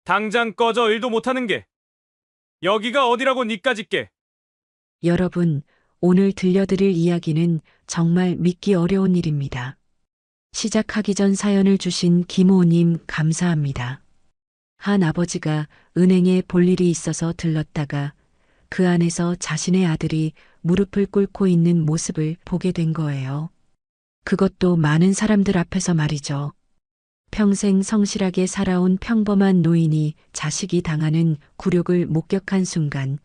당장 꺼져. 일도 못하는 게. 여기가 어디라고 니까짓게. 여러분, 오늘 들려드릴 이야기는 정말 믿기 어려운 일입니다. 시작하기 전 사연을 주신 김호님 감사합니다. 한 아버지가 은행에 볼 일이 있어서 들렀다가 그 안에서 자신의 아들이 무릎을 꿇고 있는 모습을 보게 된 거예요. 그것도 많은 사람들 앞에서 말이죠. 평생 성실하게 살아온 평범한 노인이 자식이 당하는 굴욕을 목격한 순간,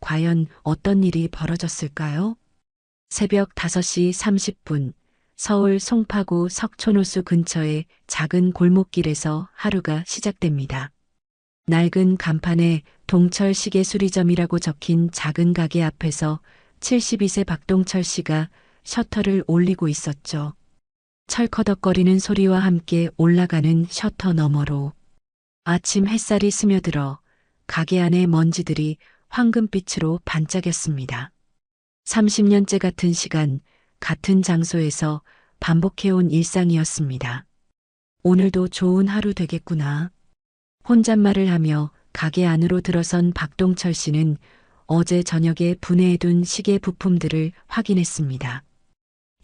과연 어떤 일이 벌어졌을까요? 새벽 5시 30분, 서울 송파구 석촌호수 근처의 작은 골목길에서 하루가 시작됩니다. 낡은 간판에 동철 시계 수리점이라고 적힌 작은 가게 앞에서 72세 박동철 씨가 셔터를 올리고 있었죠. 철커덕거리는 소리와 함께 올라가는 셔터 너머로 아침 햇살이 스며들어 가게 안의 먼지들이 황금빛으로 반짝였습니다. 30년째 같은 시간, 같은 장소에서 반복해온 일상이었습니다. 오늘도 좋은 하루 되겠구나. 혼잣말을 하며 가게 안으로 들어선 박동철 씨는 어제 저녁에 분해해둔 시계 부품들을 확인했습니다.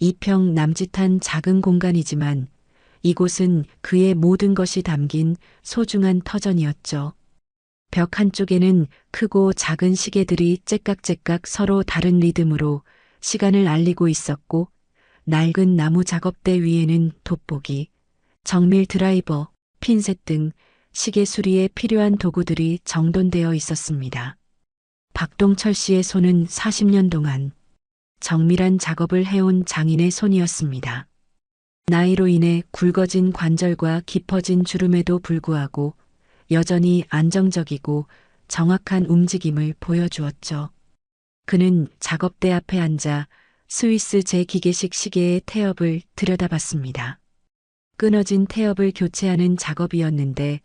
2평 남짓한 작은 공간이지만 이곳은 그의 모든 것이 담긴 소중한 터전이었죠. 벽 한쪽에는 크고 작은 시계들이 째깍째깍 서로 다른 리듬으로 시간을 알리고 있었고, 낡은 나무 작업대 위에는 돋보기, 정밀 드라이버, 핀셋 등 시계 수리에 필요한 도구들이 정돈되어 있었습니다. 박동철 씨의 손은 40년 동안 정밀한 작업을 해온 장인의 손이었습니다. 나이로 인해 굵어진 관절과 깊어진 주름에도 불구하고 여전히 안정적이고 정확한 움직임을 보여주었죠. 그는 작업대 앞에 앉아 스위스 제기계식 시계의 태엽을 들여다봤습니다. 끊어진 태엽을 교체하는 작업이었는데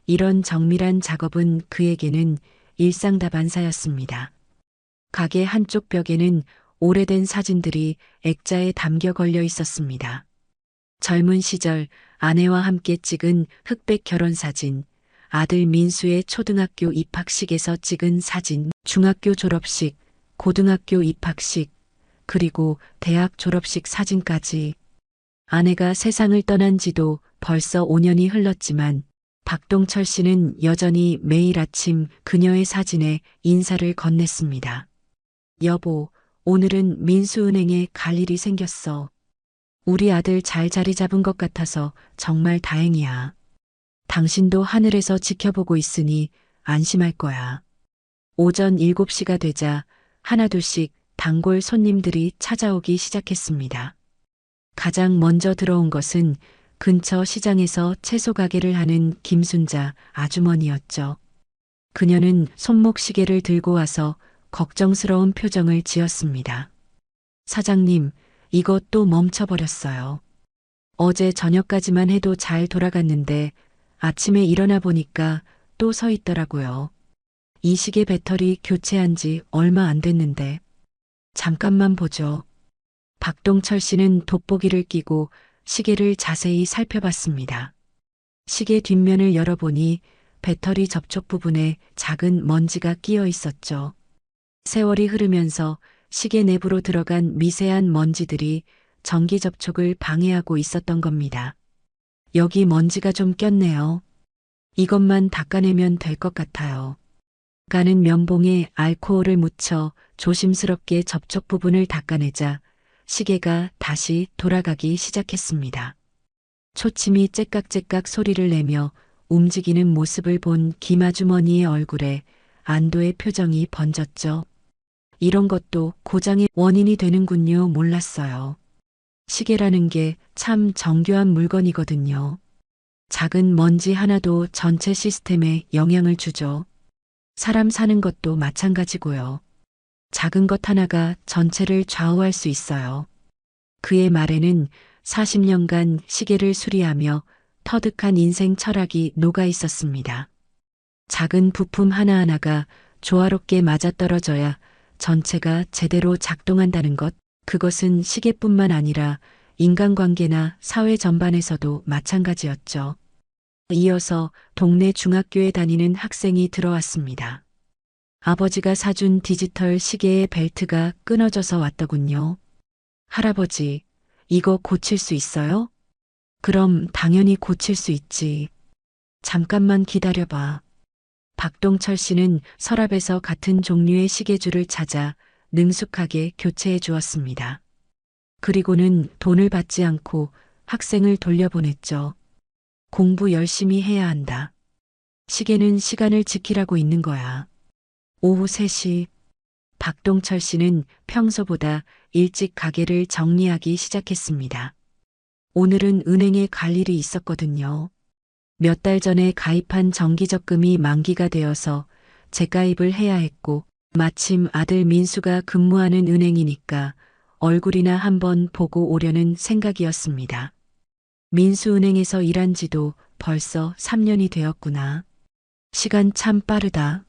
이런 정밀한 작업은 그에게는 일상다반사였습니다. 가게 한쪽 벽에는 오래된 사진들이 액자에 담겨 걸려 있었습니다. 젊은 시절 아내와 함께 찍은 흑백 결혼사진, 아들 민수의 초등학교 입학식에서 찍은 사진, 중학교 졸업식, 고등학교 입학식, 그리고 대학 졸업식 사진까지. 아내가 세상을 떠난 지도 벌써 5년이 흘렀지만 박동철 씨는 여전히 매일 아침 그녀의 사진에 인사를 건넸습니다. 여보, 오늘은 민수은행에 갈 일이 생겼어. 우리 아들 잘 자리 잡은 것 같아서 정말 다행이야. 당신도 하늘에서 지켜보고 있으니 안심할 거야. 오전 7시가 되자 하나둘씩 단골 손님들이 찾아오기 시작했습니다. 가장 먼저 들어온 것은 근처 시장에서 채소 가게를 하는 김순자 아주머니였죠. 그녀는 손목시계를 들고 와서 걱정스러운 표정을 지었습니다. 사장님, 이것 또 멈춰버렸어요. 어제 저녁까지만 해도 잘 돌아갔는데 아침에 일어나 보니까 또 서 있더라고요. 이 시계 배터리 교체한 지 얼마 안 됐는데. 잠깐만 보죠. 박동철 씨는 돋보기를 끼고 시계를 자세히 살펴봤습니다. 시계 뒷면을 열어보니 배터리 접촉 부분에 작은 먼지가 끼어 있었죠. 세월이 흐르면서 시계 내부로 들어간 미세한 먼지들이 전기 접촉을 방해하고 있었던 겁니다. 여기 먼지가 좀 꼈네요. 이것만 닦아내면 될 것 같아요. 가는 면봉에 알코올을 묻혀 조심스럽게 접촉 부분을 닦아내자 시계가 다시 돌아가기 시작했습니다. 초침이 째깍째깍 소리를 내며 움직이는 모습을 본 김아주머니의 얼굴에 안도의 표정이 번졌죠. 이런 것도 고장의 원인이 되는군요. 몰랐어요. 시계라는 게 참 정교한 물건이거든요. 작은 먼지 하나도 전체 시스템에 영향을 주죠. 사람 사는 것도 마찬가지고요. 작은 것 하나가 전체를 좌우할 수 있어요. 그의 말에는 40년간 시계를 수리하며 터득한 인생 철학이 녹아 있었습니다. 작은 부품 하나하나가 조화롭게 맞아떨어져야 전체가 제대로 작동한다는 것, 그것은 시계뿐만 아니라 인간관계나 사회 전반에서도 마찬가지였죠. 이어서 동네 중학교에 다니는 학생이 들어왔습니다. 아버지가 사준 디지털 시계의 벨트가 끊어져서 왔더군요. 할아버지, 이거 고칠 수 있어요? 그럼 당연히 고칠 수 있지. 잠깐만 기다려봐. 박동철 씨는 서랍에서 같은 종류의 시계줄을 찾아 능숙하게 교체해 주었습니다. 그리고는 돈을 받지 않고 학생을 돌려보냈죠. 공부 열심히 해야 한다. 시계는 시간을 지키라고 있는 거야. 오후 3시, 박동철 씨는 평소보다 일찍 가게를 정리하기 시작했습니다. 오늘은 은행에 갈 일이 있었거든요. 몇 달 전에 가입한 정기적금이 만기가 되어서 재가입을 해야 했고, 마침 아들 민수가 근무하는 은행이니까 얼굴이나 한번 보고 오려는 생각이었습니다. 민수은행에서 일한 지도 벌써 3년이 되었구나. 시간 참 빠르다.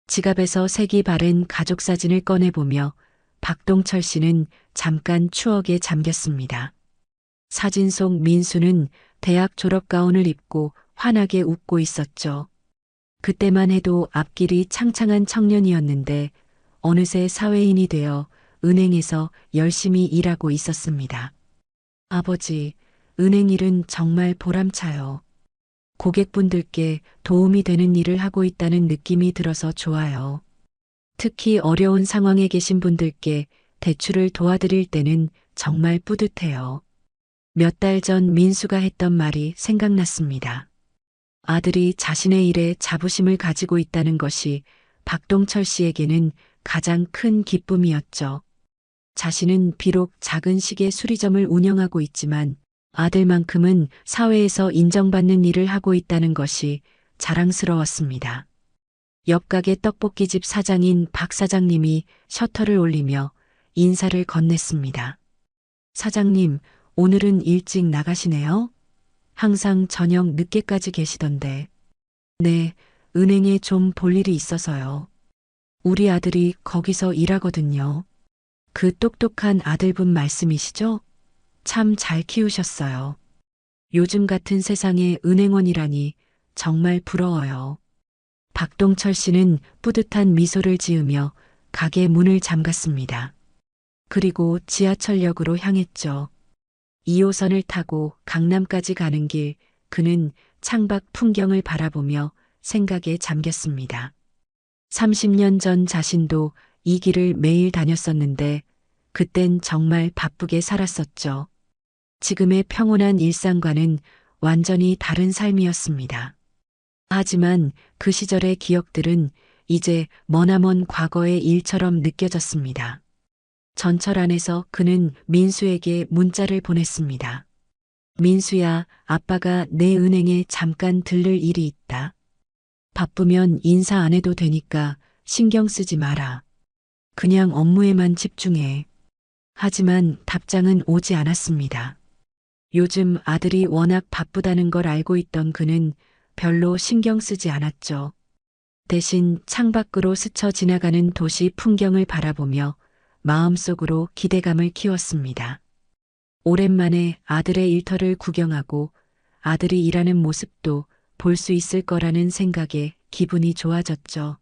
지갑에서 색이 바랜 가족 사진을 꺼내보며 박동철 씨는 잠깐 추억에 잠겼습니다. 사진 속 민수는 대학 졸업 가운을 입고 환하게 웃고 있었죠. 그때만 해도 앞길이 창창한 청년이었는데 어느새 사회인이 되어 은행에서 열심히 일하고 있었습니다. 아버지, 은행 일은 정말 보람차요. 고객분들께 도움이 되는 일을 하고 있다는 느낌이 들어서 좋아요. 특히 어려운 상황에 계신 분들께 대출을 도와드릴 때는 정말 뿌듯해요. 몇 달 전 민수가 했던 말이 생각났습니다. 아들이 자신의 일에 자부심을 가지고 있다는 것이 박동철 씨에게는 가장 큰 기쁨이었죠. 자신은 비록 작은 시계 수리점을 운영하고 있지만 아들만큼은 사회에서 인정받는 일을 하고 있다는 것이 자랑스러웠습니다. 옆 가게 떡볶이집 사장인 박 사장님이 셔터를 올리며 인사를 건넸습니다. 사장님, 오늘은 일찍 나가시네요? 항상 저녁 늦게까지 계시던데. 네, 은행에 좀 볼 일이 있어서요. 우리 아들이 거기서 일하거든요. 그 똑똑한 아들분 말씀이시죠? 참 잘 키우셨어요. 요즘 같은 세상에 은행원이라니 정말 부러워요. 박동철 씨는 뿌듯한 미소를 지으며 가게 문을 잠갔습니다. 그리고 지하철역으로 향했죠. 2호선을 타고 강남까지 가는 길, 그는 창밖 풍경을 바라보며 생각에 잠겼습니다. 30년 전 자신도 이 길을 매일 다녔었는데 그땐 정말 바쁘게 살았었죠. 지금의 평온한 일상과는 완전히 다른 삶이었습니다. 하지만 그 시절의 기억들은 이제 머나먼 과거의 일처럼 느껴졌습니다. 전철 안에서 그는 민수에게 문자를 보냈습니다. 민수야, 아빠가 내 은행에 잠깐 들를 일이 있다. 바쁘면 인사 안 해도 되니까 신경 쓰지 마라. 그냥 업무에만 집중해. 하지만 답장은 오지 않았습니다. 요즘 아들이 워낙 바쁘다는 걸 알고 있던 그는 별로 신경 쓰지 않았죠. 대신 창밖으로 스쳐 지나가는 도시 풍경을 바라보며 마음속으로 기대감을 키웠습니다. 오랜만에 아들의 일터를 구경하고 아들이 일하는 모습도 볼 수 있을 거라는 생각에 기분이 좋아졌죠.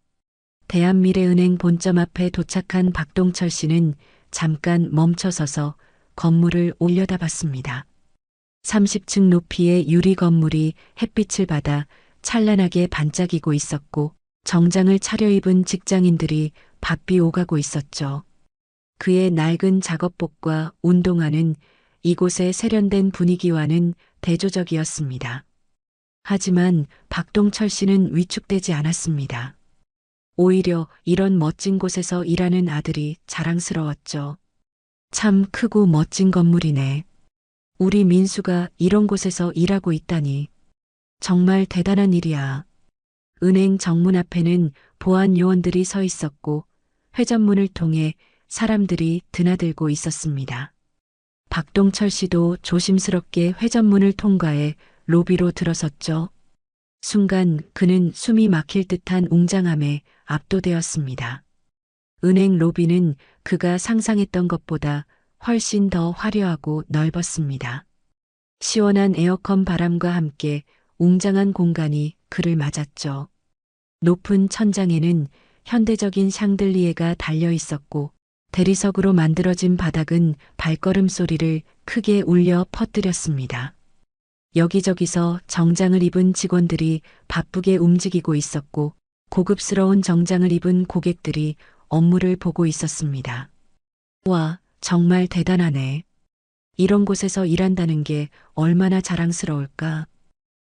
대한미래은행 본점 앞에 도착한 박동철 씨는 잠깐 멈춰서서 건물을 올려다봤습니다. 30층 높이의 유리 건물이 햇빛을 받아 찬란하게 반짝이고 있었고 정장을 차려입은 직장인들이 바삐 오가고 있었죠. 그의 낡은 작업복과 운동화는 이곳의 세련된 분위기와는 대조적이었습니다. 하지만 박동철 씨는 위축되지 않았습니다. 오히려 이런 멋진 곳에서 일하는 아들이 자랑스러웠죠. 참 크고 멋진 건물이네. 우리 민수가 이런 곳에서 일하고 있다니. 정말 대단한 일이야. 은행 정문 앞에는 보안 요원들이 서 있었고 회전문을 통해 사람들이 드나들고 있었습니다. 박동철 씨도 조심스럽게 회전문을 통과해 로비로 들어섰죠. 순간 그는 숨이 막힐 듯한 웅장함에 압도되었습니다. 은행 로비는 그가 상상했던 것보다 훨씬 더 화려하고 넓었습니다. 시원한 에어컨 바람과 함께 웅장한 공간이 그를 맞았죠. 높은 천장에는 현대적인 샹들리에가 달려 있었고 대리석으로 만들어진 바닥은 발걸음 소리를 크게 울려 퍼뜨렸습니다. 여기저기서 정장을 입은 직원들이 바쁘게 움직이고 있었고 고급스러운 정장을 입은 고객들이 업무를 보고 있었습니다. 와, 정말 대단하네. 이런 곳에서 일한다는 게 얼마나 자랑스러울까.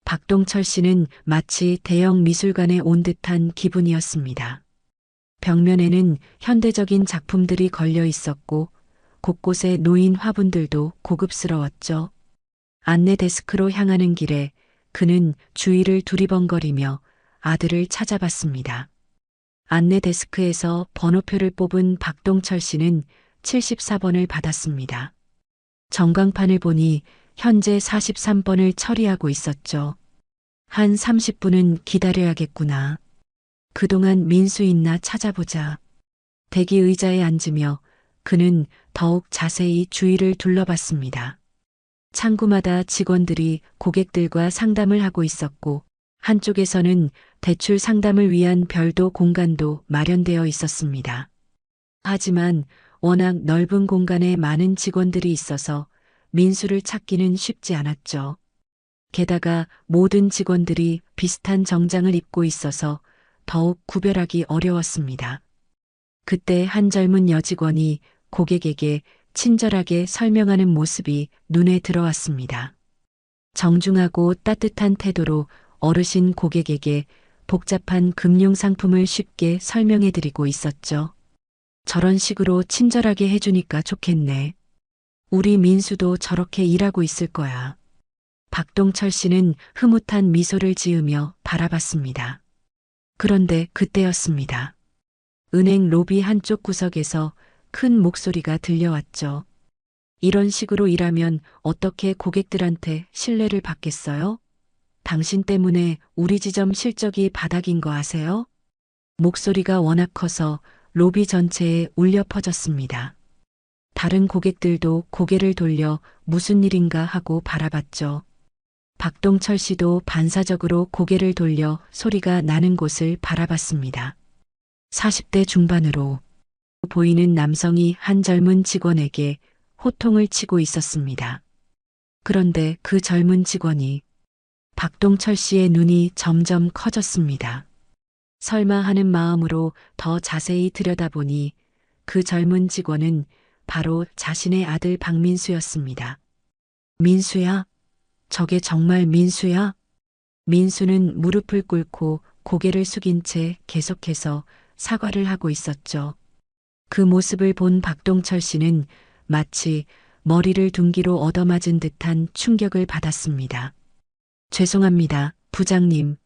박동철 씨는 마치 대형 미술관에 온 듯한 기분이었습니다. 벽면에는 현대적인 작품들이 걸려 있었고 곳곳에 놓인 화분들도 고급스러웠죠. 안내 데스크로 향하는 길에 그는 주위를 두리번거리며 아들을 찾아봤습니다. 안내 데스크에서 번호표를 뽑은 박동철 씨는 74번을 받았습니다. 전광판을 보니 현재 43번을 처리하고 있었죠. 한 30분은 기다려야겠구나. 그동안 민수 있나 찾아보자. 대기 의자에 앉으며 그는 더욱 자세히 주위를 둘러봤습니다. 창구마다 직원들이 고객들과 상담을 하고 있었고 한쪽에서는 대출 상담을 위한 별도 공간도 마련되어 있었습니다. 하지만 워낙 넓은 공간에 많은 직원들이 있어서 민수를 찾기는 쉽지 않았죠. 게다가 모든 직원들이 비슷한 정장을 입고 있어서 더욱 구별하기 어려웠습니다. 그때 한 젊은 여직원이 고객에게 친절하게 설명하는 모습이 눈에 들어왔습니다. 정중하고 따뜻한 태도로 어르신 고객에게 복잡한 금융 상품을 쉽게 설명해 드리고 있었죠. 저런 식으로 친절하게 해주니까 좋겠네. 우리 민수도 저렇게 일하고 있을 거야. 박동철 씨는 흐뭇한 미소를 지으며 바라봤습니다. 그런데 그때였습니다. 은행 로비 한쪽 구석에서 큰 목소리가 들려왔죠. 이런 식으로 일하면 어떻게 고객들한테 신뢰를 받겠어요? 당신 때문에 우리 지점 실적이 바닥인 거 아세요? 목소리가 워낙 커서 로비 전체에 울려 퍼졌습니다. 다른 고객들도 고개를 돌려 무슨 일인가 하고 바라봤죠. 박동철 씨도 반사적으로 고개를 돌려 소리가 나는 곳을 바라봤습니다. 40대 중반으로 보이는 남성이 한 젊은 직원에게 호통을 치고 있었습니다. 그런데 그 젊은 직원이 박동철 씨의 눈이 점점 커졌습니다. 설마 하는 마음으로 더 자세히 들여다보니 그 젊은 직원은 바로 자신의 아들 박민수였습니다. 민수야? 저게 정말 민수야? 민수는 무릎을 꿇고 고개를 숙인 채 계속해서 사과를 하고 있었죠. 그 모습을 본 박동철 씨는 마치 머리를 둔기로 얻어맞은 듯한 충격을 받았습니다. 죄송합니다, 부장님.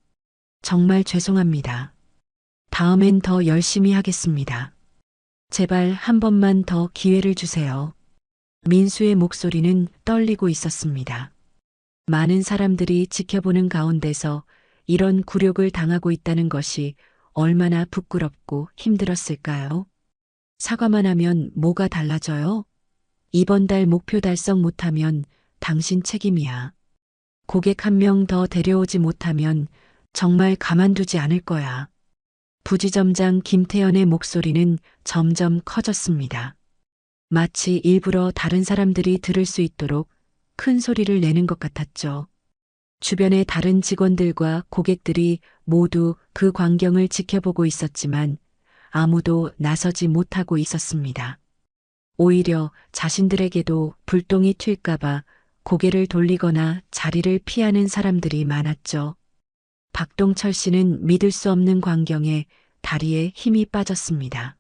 정말 죄송합니다. 다음엔 더 열심히 하겠습니다. 제발 한 번만 더 기회를 주세요. 민수의 목소리는 떨리고 있었습니다. 많은 사람들이 지켜보는 가운데서 이런 굴욕을 당하고 있다는 것이 얼마나 부끄럽고 힘들었을까요? 사과만 하면 뭐가 달라져요? 이번 달 목표 달성 못하면 당신 책임이야. 고객 한 명 더 데려오지 못하면 정말 가만두지 않을 거야. 부지점장 김태연의 목소리는 점점 커졌습니다. 마치 일부러 다른 사람들이 들을 수 있도록 큰 소리를 내는 것 같았죠. 주변의 다른 직원들과 고객들이 모두 그 광경을 지켜보고 있었지만 아무도 나서지 못하고 있었습니다. 오히려 자신들에게도 불똥이 튈까봐 고개를 돌리거나 자리를 피하는 사람들이 많았죠. 박동철 씨는 믿을 수 없는 광경에 다리에 힘이 빠졌습니다.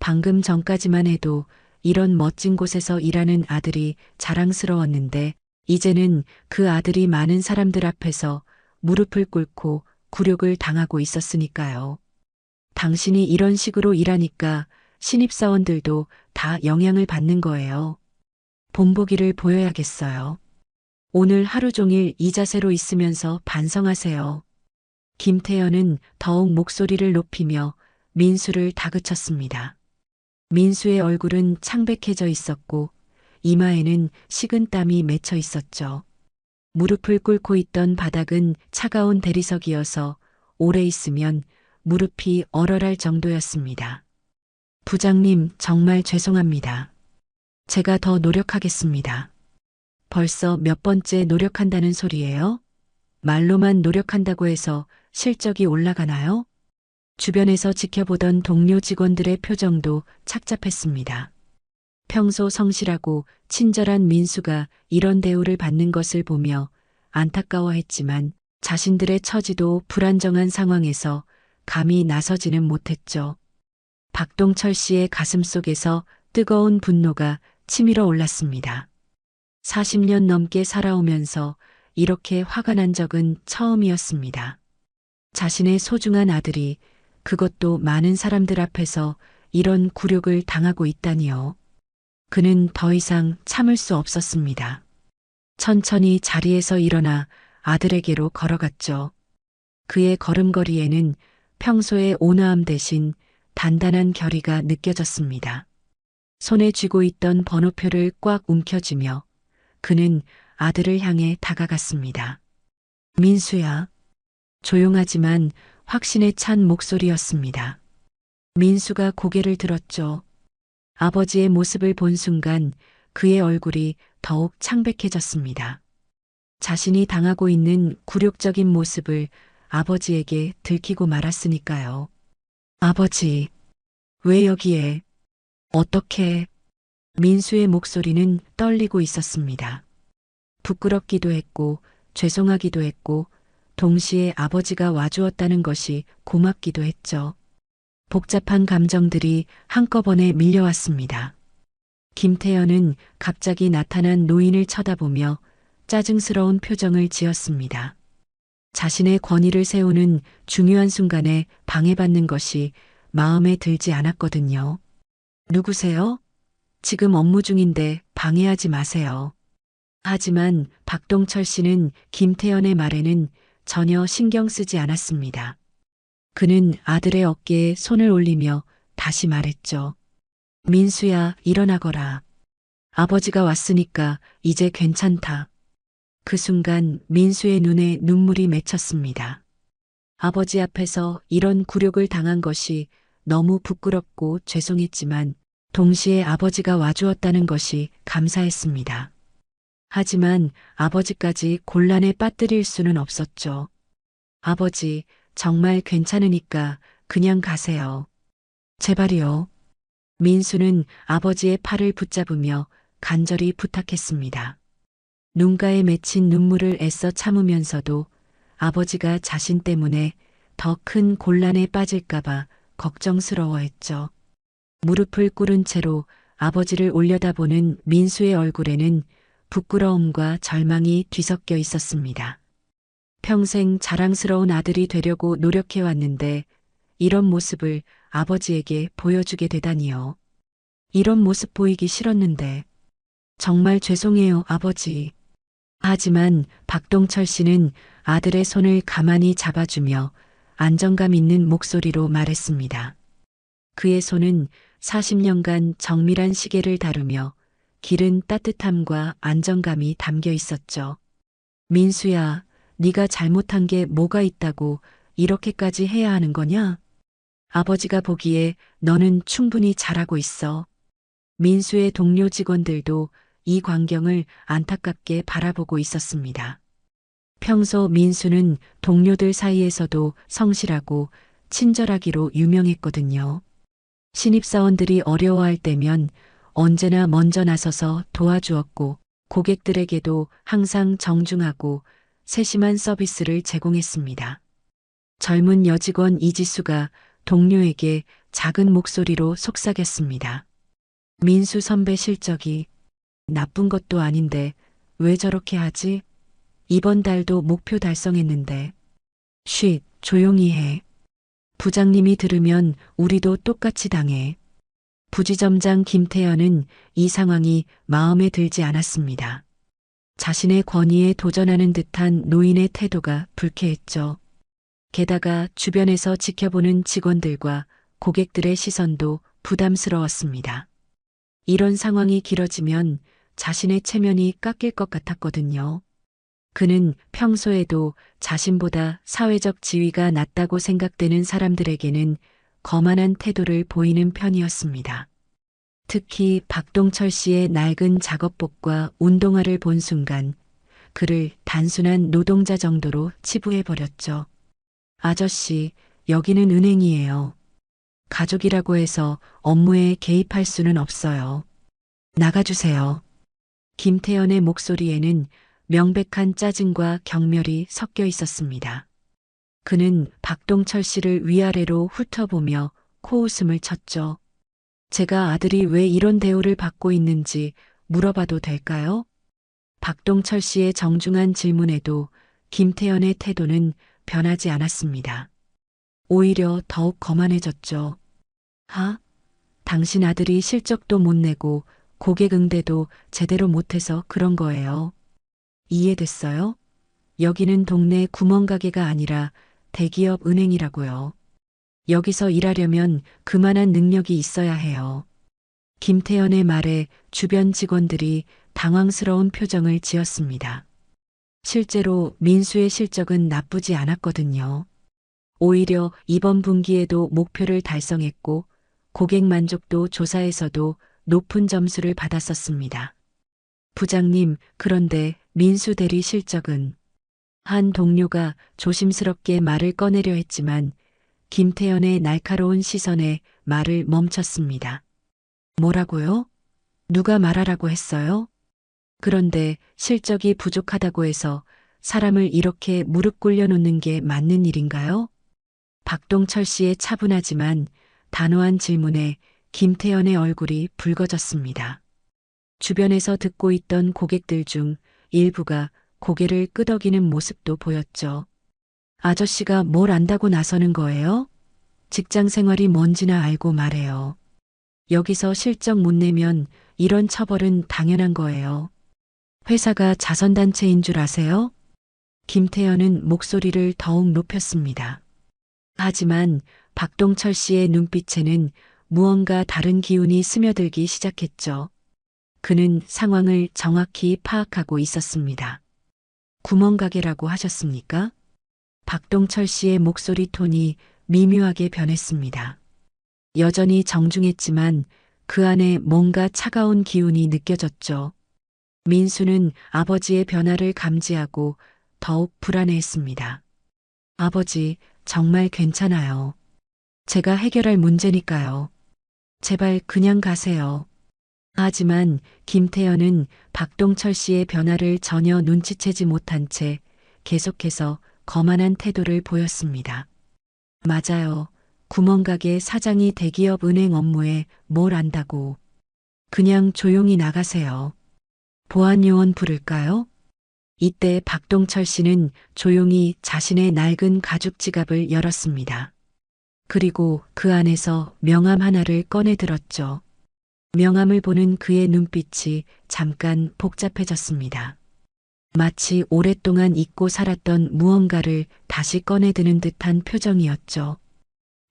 방금 전까지만 해도 이런 멋진 곳에서 일하는 아들이 자랑스러웠는데 이제는 그 아들이 많은 사람들 앞에서 무릎을 꿇고 굴욕을 당하고 있었으니까요. 당신이 이런 식으로 일하니까 신입사원들도 다 영향을 받는 거예요. 본보기를 보여야겠어요. 오늘 하루 종일 이 자세로 있으면서 반성하세요. 김태연은 더욱 목소리를 높이며 민수를 다그쳤습니다. 민수의 얼굴은 창백해져 있었고 이마에는 식은 땀이 맺혀 있었죠. 무릎을 꿇고 있던 바닥은 차가운 대리석이어서 오래 있으면 무릎이 얼얼할 정도였습니다. 부장님, 정말 죄송합니다. 제가 더 노력하겠습니다. 벌써 몇 번째 노력한다는 소리예요? 말로만 노력한다고 해서 실적이 올라가나요? 주변에서 지켜보던 동료 직원들의 표정도 착잡했습니다. 평소 성실하고 친절한 민수가 이런 대우를 받는 것을 보며 안타까워했지만 자신들의 처지도 불안정한 상황에서 감히 나서지는 못했죠. 박동철 씨의 가슴 속에서 뜨거운 분노가 치밀어 올랐습니다. 40년 넘게 살아오면서 이렇게 화가 난 적은 처음이었습니다. 자신의 소중한 아들이 그것도 많은 사람들 앞에서 이런 굴욕을 당하고 있다니요. 그는 더 이상 참을 수 없었습니다. 천천히 자리에서 일어나 아들에게로 걸어갔죠. 그의 걸음걸이에는 평소의 온화함 대신 단단한 결의가 느껴졌습니다. 손에 쥐고 있던 번호표를 꽉 움켜쥐며 그는 아들을 향해 다가갔습니다. 민수야. 조용하지만 확신에 찬 목소리였습니다. 민수가 고개를 들었죠. 아버지의 모습을 본 순간 그의 얼굴이 더욱 창백해졌습니다. 자신이 당하고 있는 굴욕적인 모습을 아버지에게 들키고 말았으니까요. 아버지, 왜 여기에? 어떻게? 민수의 목소리는 떨리고 있었습니다. 부끄럽기도 했고 죄송하기도 했고 동시에 아버지가 와주었다는 것이 고맙기도 했죠. 복잡한 감정들이 한꺼번에 밀려왔습니다. 김태연은 갑자기 나타난 노인을 쳐다보며 짜증스러운 표정을 지었습니다. 자신의 권위를 세우는 중요한 순간에 방해받는 것이 마음에 들지 않았거든요. 누구세요? 지금 업무 중인데 방해하지 마세요. 하지만 박동철 씨는 김태연의 말에는 전혀 신경 쓰지 않았습니다. 그는 아들의 어깨에 손을 올리며 다시 말했죠. 민수야, 일어나거라. 아버지가 왔으니까 이제 괜찮다. 그 순간 민수의 눈에 눈물이 맺혔습니다. 아버지 앞에서 이런 굴욕을 당한 것이 너무 부끄럽고 죄송했지만 동시에 아버지가 와주었다는 것이 감사했습니다. 하지만 아버지까지 곤란에 빠뜨릴 수는 없었죠. 아버지, 정말 괜찮으니까 그냥 가세요. 제발이요. 민수는 아버지의 팔을 붙잡으며 간절히 부탁했습니다. 눈가에 맺힌 눈물을 애써 참으면서도 아버지가 자신 때문에 더 큰 곤란에 빠질까봐 걱정스러워했죠. 무릎을 꿇은 채로 아버지를 올려다보는 민수의 얼굴에는 부끄러움과 절망이 뒤섞여 있었습니다. 평생 자랑스러운 아들이 되려고 노력해왔는데 이런 모습을 아버지에게 보여주게 되다니요. 이런 모습 보이기 싫었는데 정말 죄송해요, 아버지. 하지만 박동철 씨는 아들의 손을 가만히 잡아주며 안정감 있는 목소리로 말했습니다. 그의 손은 40년간 정밀한 시계를 다루며 기른 따뜻함과 안정감이 담겨 있었죠. 민수야, 네가 잘못한 게 뭐가 있다고 이렇게까지 해야 하는 거냐? 아버지가 보기에 너는 충분히 잘하고 있어. 민수의 동료 직원들도 이 광경을 안타깝게 바라보고 있었습니다. 평소 민수는 동료들 사이에서도 성실하고 친절하기로 유명했거든요. 신입사원들이 어려워할 때면 언제나 먼저 나서서 도와주었고 고객들에게도 항상 정중하고 세심한 서비스를 제공했습니다. 젊은 여직원 이지수가 동료에게 작은 목소리로 속삭였습니다. 민수 선배 실적이 나쁜 것도 아닌데 왜 저렇게 하지? 이번 달도 목표 달성했는데. 쉿, 조용히 해. 부장님이 들으면 우리도 똑같이 당해. 부지점장 김태연은 이 상황이 마음에 들지 않았습니다. 자신의 권위에 도전하는 듯한 노인의 태도가 불쾌했죠. 게다가 주변에서 지켜보는 직원들과 고객들의 시선도 부담스러웠습니다. 이런 상황이 길어지면 자신의 체면이 깎일 것 같았거든요. 그는 평소에도 자신보다 사회적 지위가 낮다고 생각되는 사람들에게는 거만한 태도를 보이는 편이었습니다. 특히 박동철 씨의 낡은 작업복과 운동화를 본 순간 그를 단순한 노동자 정도로 치부해버렸죠. 아저씨, 여기는 은행이에요. 가족이라고 해서 업무에 개입할 수는 없어요. 나가주세요. 김태연의 목소리에는 명백한 짜증과 경멸이 섞여 있었습니다. 그는 박동철 씨를 위아래로 훑어보며 코웃음을 쳤죠. 제가 아들이 왜 이런 대우를 받고 있는지 물어봐도 될까요? 박동철 씨의 정중한 질문에도 김태연의 태도는 변하지 않았습니다. 오히려 더욱 거만해졌죠. 당신 아들이 실적도 못 내고 고객 응대도 제대로 못해서 그런 거예요. 이해됐어요? 여기는 동네 구멍가게가 아니라 대기업 은행이라고요. 여기서 일하려면 그만한 능력이 있어야 해요. 김태연의 말에 주변 직원들이 당황스러운 표정을 지었습니다. 실제로 민수의 실적은 나쁘지 않았거든요. 오히려 이번 분기에도 목표를 달성했고 고객 만족도 조사에서도 높은 점수를 받았었습니다. 부장님, 그런데 민수 대리 실적은? 한 동료가 조심스럽게 말을 꺼내려 했지만 김태연의 날카로운 시선에 말을 멈췄습니다. 뭐라고요? 누가 말하라고 했어요? 그런데 실적이 부족하다고 해서 사람을 이렇게 무릎 꿇려 놓는 게 맞는 일인가요? 박동철 씨의 차분하지만 단호한 질문에 김태연의 얼굴이 붉어졌습니다. 주변에서 듣고 있던 고객들 중 일부가 고개를 끄덕이는 모습도 보였죠. 아저씨가 뭘 안다고 나서는 거예요? 직장 생활이 뭔지나 알고 말해요. 여기서 실적 못 내면 이런 처벌은 당연한 거예요. 회사가 자선단체인 줄 아세요? 김태연은 목소리를 더욱 높였습니다. 하지만 박동철 씨의 눈빛에는 무언가 다른 기운이 스며들기 시작했죠. 그는 상황을 정확히 파악하고 있었습니다. 구멍가게라고 하셨습니까? 박동철 씨의 목소리 톤이 미묘하게 변했습니다. 여전히 정중했지만 그 안에 뭔가 차가운 기운이 느껴졌죠. 민수는 아버지의 변화를 감지하고 더욱 불안해했습니다. 아버지, 정말 괜찮아요. 제가 해결할 문제니까요. 제발 그냥 가세요. 하지만 김태연은 박동철 씨의 변화를 전혀 눈치채지 못한 채 계속해서 거만한 태도를 보였습니다. 맞아요. 구멍가게 사장이 대기업 은행 업무에 뭘 안다고. 그냥 조용히 나가세요. 보안요원 부를까요? 이때 박동철 씨는 조용히 자신의 낡은 가죽 지갑을 열었습니다. 그리고 그 안에서 명함 하나를 꺼내 들었죠. 명함을 보는 그의 눈빛이 잠깐 복잡해졌습니다. 마치 오랫동안 잊고 살았던 무언가를 다시 꺼내드는 듯한 표정이었죠.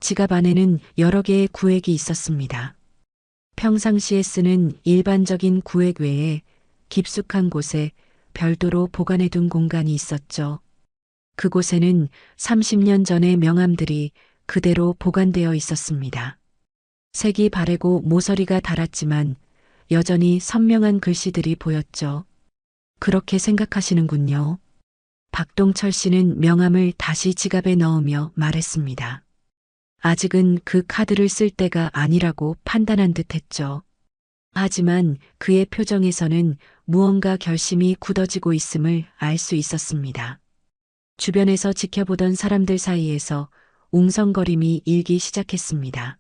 지갑 안에는 여러 개의 구획이 있었습니다. 평상시에 쓰는 일반적인 구획 외에 깊숙한 곳에 별도로 보관해둔 공간이 있었죠. 그곳에는 30년 전의 명함들이 그대로 보관되어 있었습니다. 색이 바래고 모서리가 닳았지만 여전히 선명한 글씨들이 보였죠. 그렇게 생각하시는군요. 박동철 씨는 명함을 다시 지갑에 넣으며 말했습니다. 아직은 그 카드를 쓸 때가 아니라고 판단한 듯 했죠. 하지만 그의 표정에서는 무언가 결심이 굳어지고 있음을 알 수 있었습니다. 주변에서 지켜보던 사람들 사이에서 웅성거림이 일기 시작했습니다.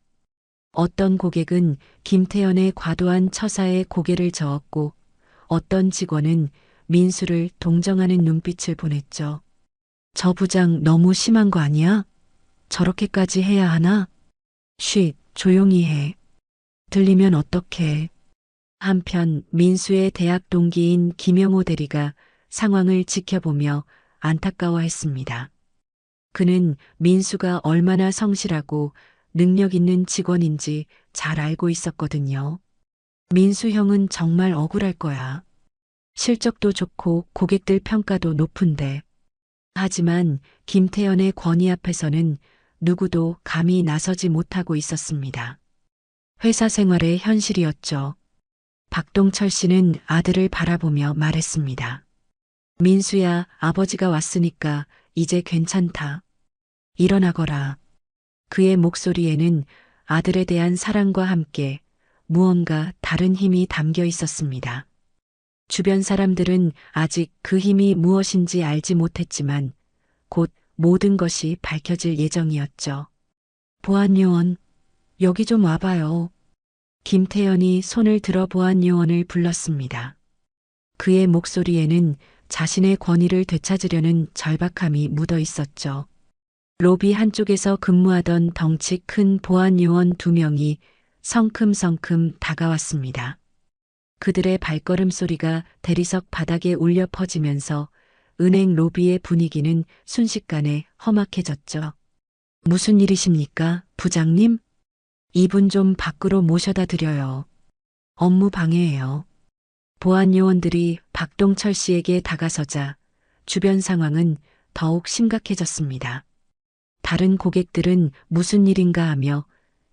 어떤 고객은 김태연의 과도한 처사에 고개를 저었고 어떤 직원은 민수를 동정하는 눈빛을 보냈죠. 저 부장 너무 심한 거 아니야? 저렇게까지 해야 하나? 쉿, 조용히 해. 들리면 어떡해. 한편 민수의 대학 동기인 김영호 대리가 상황을 지켜보며 안타까워했습니다. 그는 민수가 얼마나 성실하고 능력 있는 직원인지 잘 알고 있었거든요. 민수 형은 정말 억울할 거야. 실적도 좋고 고객들 평가도 높은데. 하지만 김태연의 권위 앞에서는 누구도 감히 나서지 못하고 있었습니다. 회사 생활의 현실이었죠. 박동철 씨는 아들을 바라보며 말했습니다. 민수야, 아버지가 왔으니까 이제 괜찮다. 일어나거라. 그의 목소리에는 아들에 대한 사랑과 함께 무언가 다른 힘이 담겨 있었습니다. 주변 사람들은 아직 그 힘이 무엇인지 알지 못했지만 곧 모든 것이 밝혀질 예정이었죠. 보안요원, 여기 좀 와봐요. 김태연이 손을 들어 보안요원을 불렀습니다. 그의 목소리에는 자신의 권위를 되찾으려는 절박함이 묻어 있었죠. 로비 한쪽에서 근무하던 덩치 큰 보안요원 2명이 성큼성큼 다가왔습니다. 그들의 발걸음 소리가 대리석 바닥에 울려 퍼지면서 은행 로비의 분위기는 순식간에 험악해졌죠. 무슨 일이십니까, 부장님? 이분 좀 밖으로 모셔다 드려요. 업무 방해예요. 보안 요원들이 박동철 씨에게 다가서자 주변 상황은 더욱 심각해졌습니다. 다른 고객들은 무슨 일인가 하며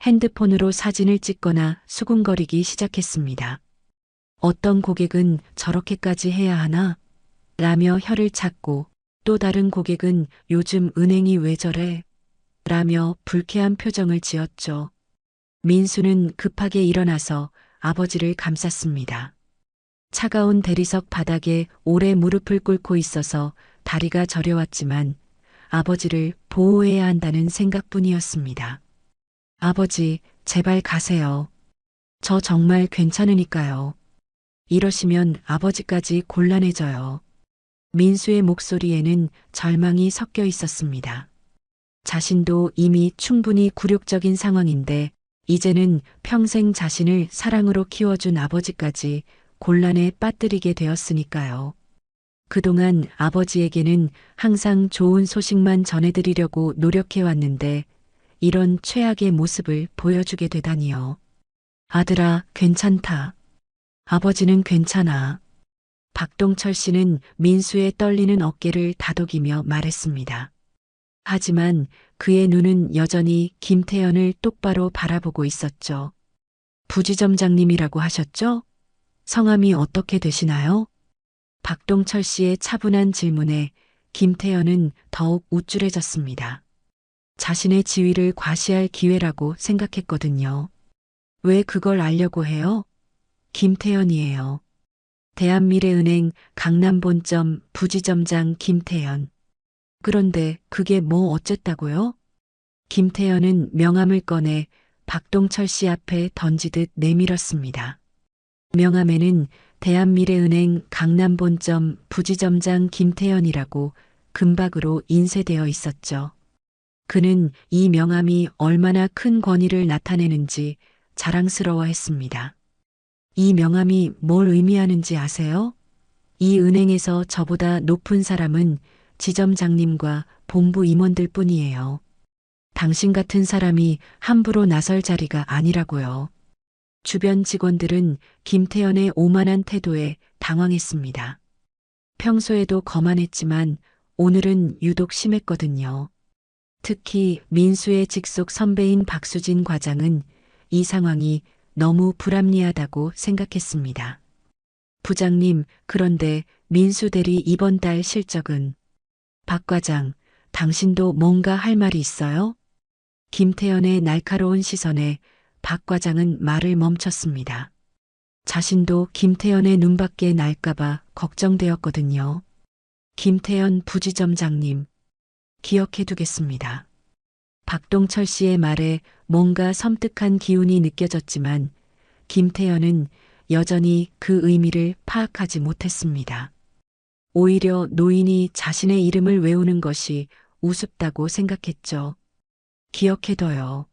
핸드폰으로 사진을 찍거나 수군거리기 시작했습니다. 어떤 고객은 저렇게까지 해야 하나? 라며 혀를 찾고 또 다른 고객은 요즘 은행이 왜 저래? 라며 불쾌한 표정을 지었죠. 민수는 급하게 일어나서 아버지를 감쌌습니다. 차가운 대리석 바닥에 오래 무릎을 꿇고 있어서 다리가 저려왔지만 아버지를 보호해야 한다는 생각뿐이었습니다. 아버지, 제발 가세요. 저 정말 괜찮으니까요. 이러시면 아버지까지 곤란해져요. 민수의 목소리에는 절망이 섞여 있었습니다. 자신도 이미 충분히 굴욕적인 상황인데 이제는 평생 자신을 사랑으로 키워준 아버지까지 곤란에 빠뜨리게 되었으니까요. 그동안 아버지에게는 항상 좋은 소식만 전해드리려고 노력해왔는데 이런 최악의 모습을 보여주게 되다니요. 아들아, 괜찮다. 아버지는 괜찮아. 박동철 씨는 민수의 떨리는 어깨를 다독이며 말했습니다. 하지만 그의 눈은 여전히 김태연을 똑바로 바라보고 있었죠. 부지점장님이라고 하셨죠? 성함이 어떻게 되시나요? 박동철 씨의 차분한 질문에 김태연은 더욱 우쭐해졌습니다. 자신의 지위를 과시할 기회라고 생각했거든요. 왜 그걸 알려고 해요? 김태연이에요. 대한미래은행 강남본점 부지점장 김태연. 그런데 그게 뭐 어쨌다고요? 김태연은 명함을 꺼내 박동철 씨 앞에 던지듯 내밀었습니다. 명함에는 대한미래은행 강남본점 부지점장 김태연이라고 금박으로 인쇄되어 있었죠. 그는 이 명함이 얼마나 큰 권위를 나타내는지 자랑스러워했습니다. 이 명함이 뭘 의미하는지 아세요? 이 은행에서 저보다 높은 사람은 지점장님과 본부 임원들 뿐이에요. 당신 같은 사람이 함부로 나설 자리가 아니라고요. 주변 직원들은 김태연의 오만한 태도에 당황했습니다. 평소에도 거만했지만 오늘은 유독 심했거든요. 특히 민수의 직속 선배인 박수진 과장은 이 상황이 너무 불합리하다고 생각했습니다. 부장님, 그런데 민수 대리 이번 달 실적은? 박 과장, 당신도 뭔가 할 말이 있어요? 김태연의 날카로운 시선에 박 과장은 말을 멈췄습니다. 자신도 김태연의 눈밖에 날까봐 걱정되었거든요. 김태연 부지점장님, 기억해두겠습니다. 박동철 씨의 말에 뭔가 섬뜩한 기운이 느껴졌지만 김태연은 여전히 그 의미를 파악하지 못했습니다. 오히려 노인이 자신의 이름을 외우는 것이 우습다고 생각했죠. 기억해둬요.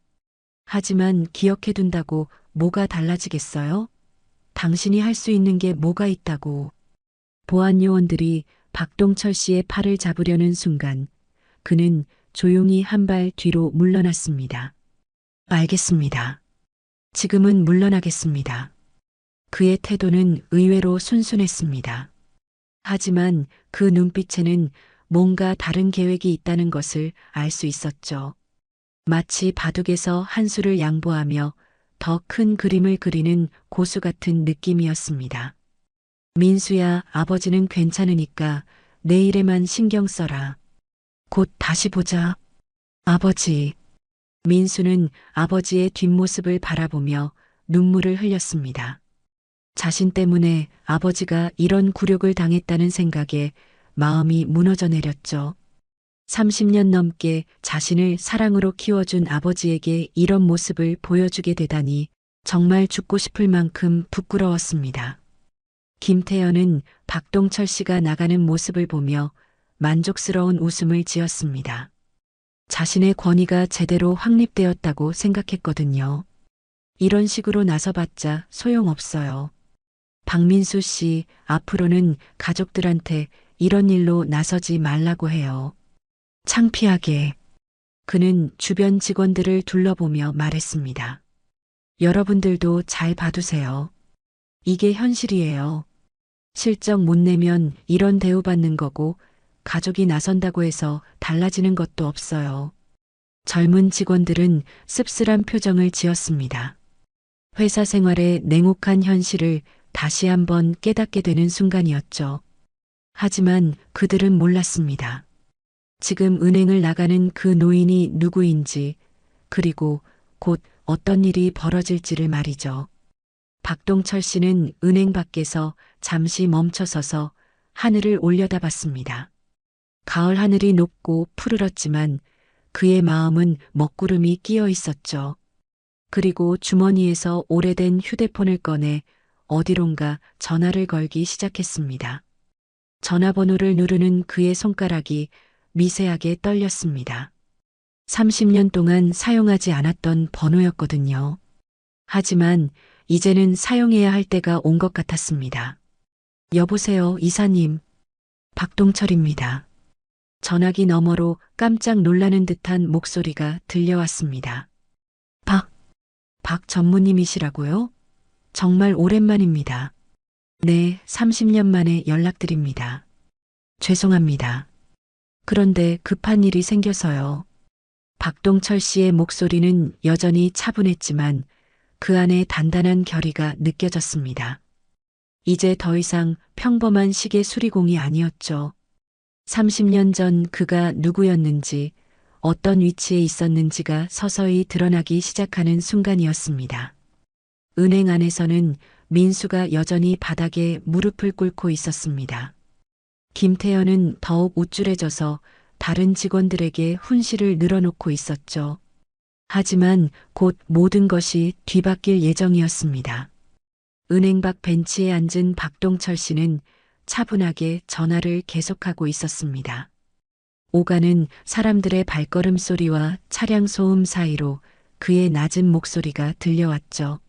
하지만 기억해둔다고 뭐가 달라지겠어요? 당신이 할 수 있는 게 뭐가 있다고. 보안 요원들이 박동철 씨의 팔을 잡으려는 순간 그는 조용히 한 발 뒤로 물러났습니다. 알겠습니다. 지금은 물러나겠습니다. 그의 태도는 의외로 순순했습니다. 하지만 그 눈빛에는 뭔가 다른 계획이 있다는 것을 알 수 있었죠. 마치 바둑에서 한 수를 양보하며 더 큰 그림을 그리는 고수 같은 느낌이었습니다. 민수야, 아버지는 괜찮으니까 내일에만 신경 써라. 곧 다시 보자. 아버지. 민수는 아버지의 뒷모습을 바라보며 눈물을 흘렸습니다. 자신 때문에 아버지가 이런 굴욕을 당했다는 생각에 마음이 무너져 내렸죠. 30년 넘게 자신을 사랑으로 키워준 아버지에게 이런 모습을 보여주게 되다니 정말 죽고 싶을 만큼 부끄러웠습니다. 김태연은 박동철 씨가 나가는 모습을 보며 만족스러운 웃음을 지었습니다. 자신의 권위가 제대로 확립되었다고 생각했거든요. 이런 식으로 나서봤자 소용없어요. 박민수 씨, 앞으로는 가족들한테 이런 일로 나서지 말라고 해요. 창피하게. 그는 주변 직원들을 둘러보며 말했습니다. 여러분들도 잘 봐두세요. 이게 현실이에요. 실적 못 내면 이런 대우받는 거고 가족이 나선다고 해서 달라지는 것도 없어요. 젊은 직원들은 씁쓸한 표정을 지었습니다. 회사 생활의 냉혹한 현실을 다시 한번 깨닫게 되는 순간이었죠. 하지만 그들은 몰랐습니다. 지금 은행을 나가는 그 노인이 누구인지, 그리고 곧 어떤 일이 벌어질지를 말이죠. 박동철 씨는 은행 밖에서 잠시 멈춰서서 하늘을 올려다봤습니다. 가을 하늘이 높고 푸르렀지만 그의 마음은 먹구름이 끼어 있었죠. 그리고 주머니에서 오래된 휴대폰을 꺼내 어디론가 전화를 걸기 시작했습니다. 전화번호를 누르는 그의 손가락이 미세하게 떨렸습니다. 30년 동안 사용하지 않았던 번호였거든요. 하지만 이제는 사용해야 할 때가 온 것 같았습니다. 여보세요, 이사님. 박동철입니다. 전화기 너머로 깜짝 놀라는 듯한 목소리가 들려왔습니다. 박 전무님이시라고요? 정말 오랜만입니다. 네, 30년 만에 연락드립니다. 죄송합니다. 그런데 급한 일이 생겨서요. 박동철 씨의 목소리는 여전히 차분했지만 그 안에 단단한 결의가 느껴졌습니다. 이제 더 이상 평범한 시계 수리공이 아니었죠. 30년 전 그가 누구였는지, 어떤 위치에 있었는지가 서서히 드러나기 시작하는 순간이었습니다. 은행 안에서는 민수가 여전히 바닥에 무릎을 꿇고 있었습니다. 김태연은 더욱 우쭐해져서 다른 직원들에게 훈시를 늘어놓고 있었죠. 하지만 곧 모든 것이 뒤바뀔 예정이었습니다. 은행 밖 벤치에 앉은 박동철 씨는 차분하게 전화를 계속하고 있었습니다. 오가는 사람들의 발걸음 소리와 차량 소음 사이로 그의 낮은 목소리가 들려왔죠.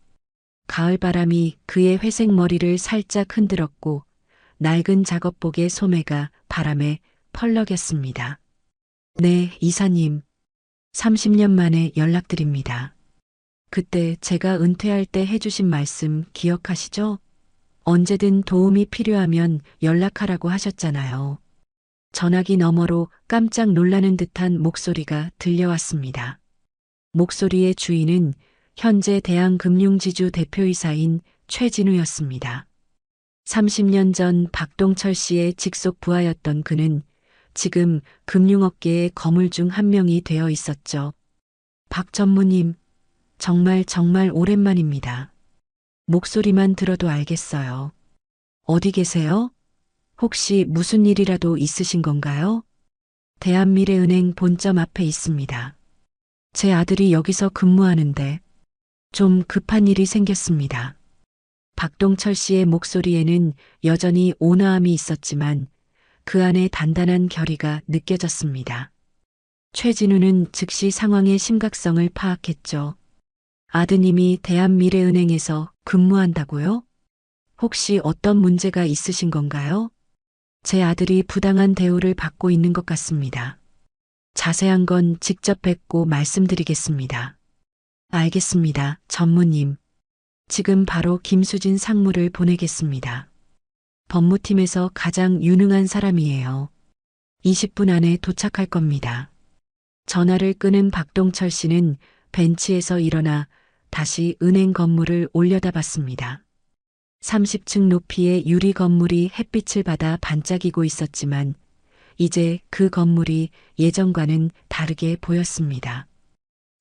가을 바람이 그의 회색 머리를 살짝 흔들었고 낡은 작업복의 소매가 바람에 펄럭였습니다. 네, 이사님. 30년 만에 연락드립니다. 그때 제가 은퇴할 때 해주신 말씀 기억하시죠? 언제든 도움이 필요하면 연락하라고 하셨잖아요. 전화기 너머로 깜짝 놀라는 듯한 목소리가 들려왔습니다. 목소리의 주인은 현재 대한금융지주 대표이사인 최진우였습니다. 30년 전 박동철 씨의 직속 부하였던 그는 지금 금융업계의 거물 중 한 명이 되어 있었죠. 박 전무님, 정말 오랜만입니다. 목소리만 들어도 알겠어요. 어디 계세요? 혹시 무슨 일이라도 있으신 건가요? 대한미래은행 본점 앞에 있습니다. 제 아들이 여기서 근무하는데 좀 급한 일이 생겼습니다. 박동철 씨의 목소리에는 여전히 온화함이 있었지만 그 안에 단단한 결의가 느껴졌습니다. 최진우는 즉시 상황의 심각성을 파악했죠. 아드님이 대한미래은행에서 근무한다고요? 혹시 어떤 문제가 있으신 건가요? 제 아들이 부당한 대우를 받고 있는 것 같습니다. 자세한 건 직접 뵙고 말씀드리겠습니다. 알겠습니다, 전무님. 지금 바로 김수진 상무를 보내겠습니다. 법무팀에서 가장 유능한 사람이에요. 20분 안에 도착할 겁니다. 전화를 끊은 박동철 씨는 벤치에서 일어나 다시 은행 건물을 올려다봤습니다. 30층 높이의 유리 건물이 햇빛을 받아 반짝이고 있었지만 이제 그 건물이 예전과는 다르게 보였습니다.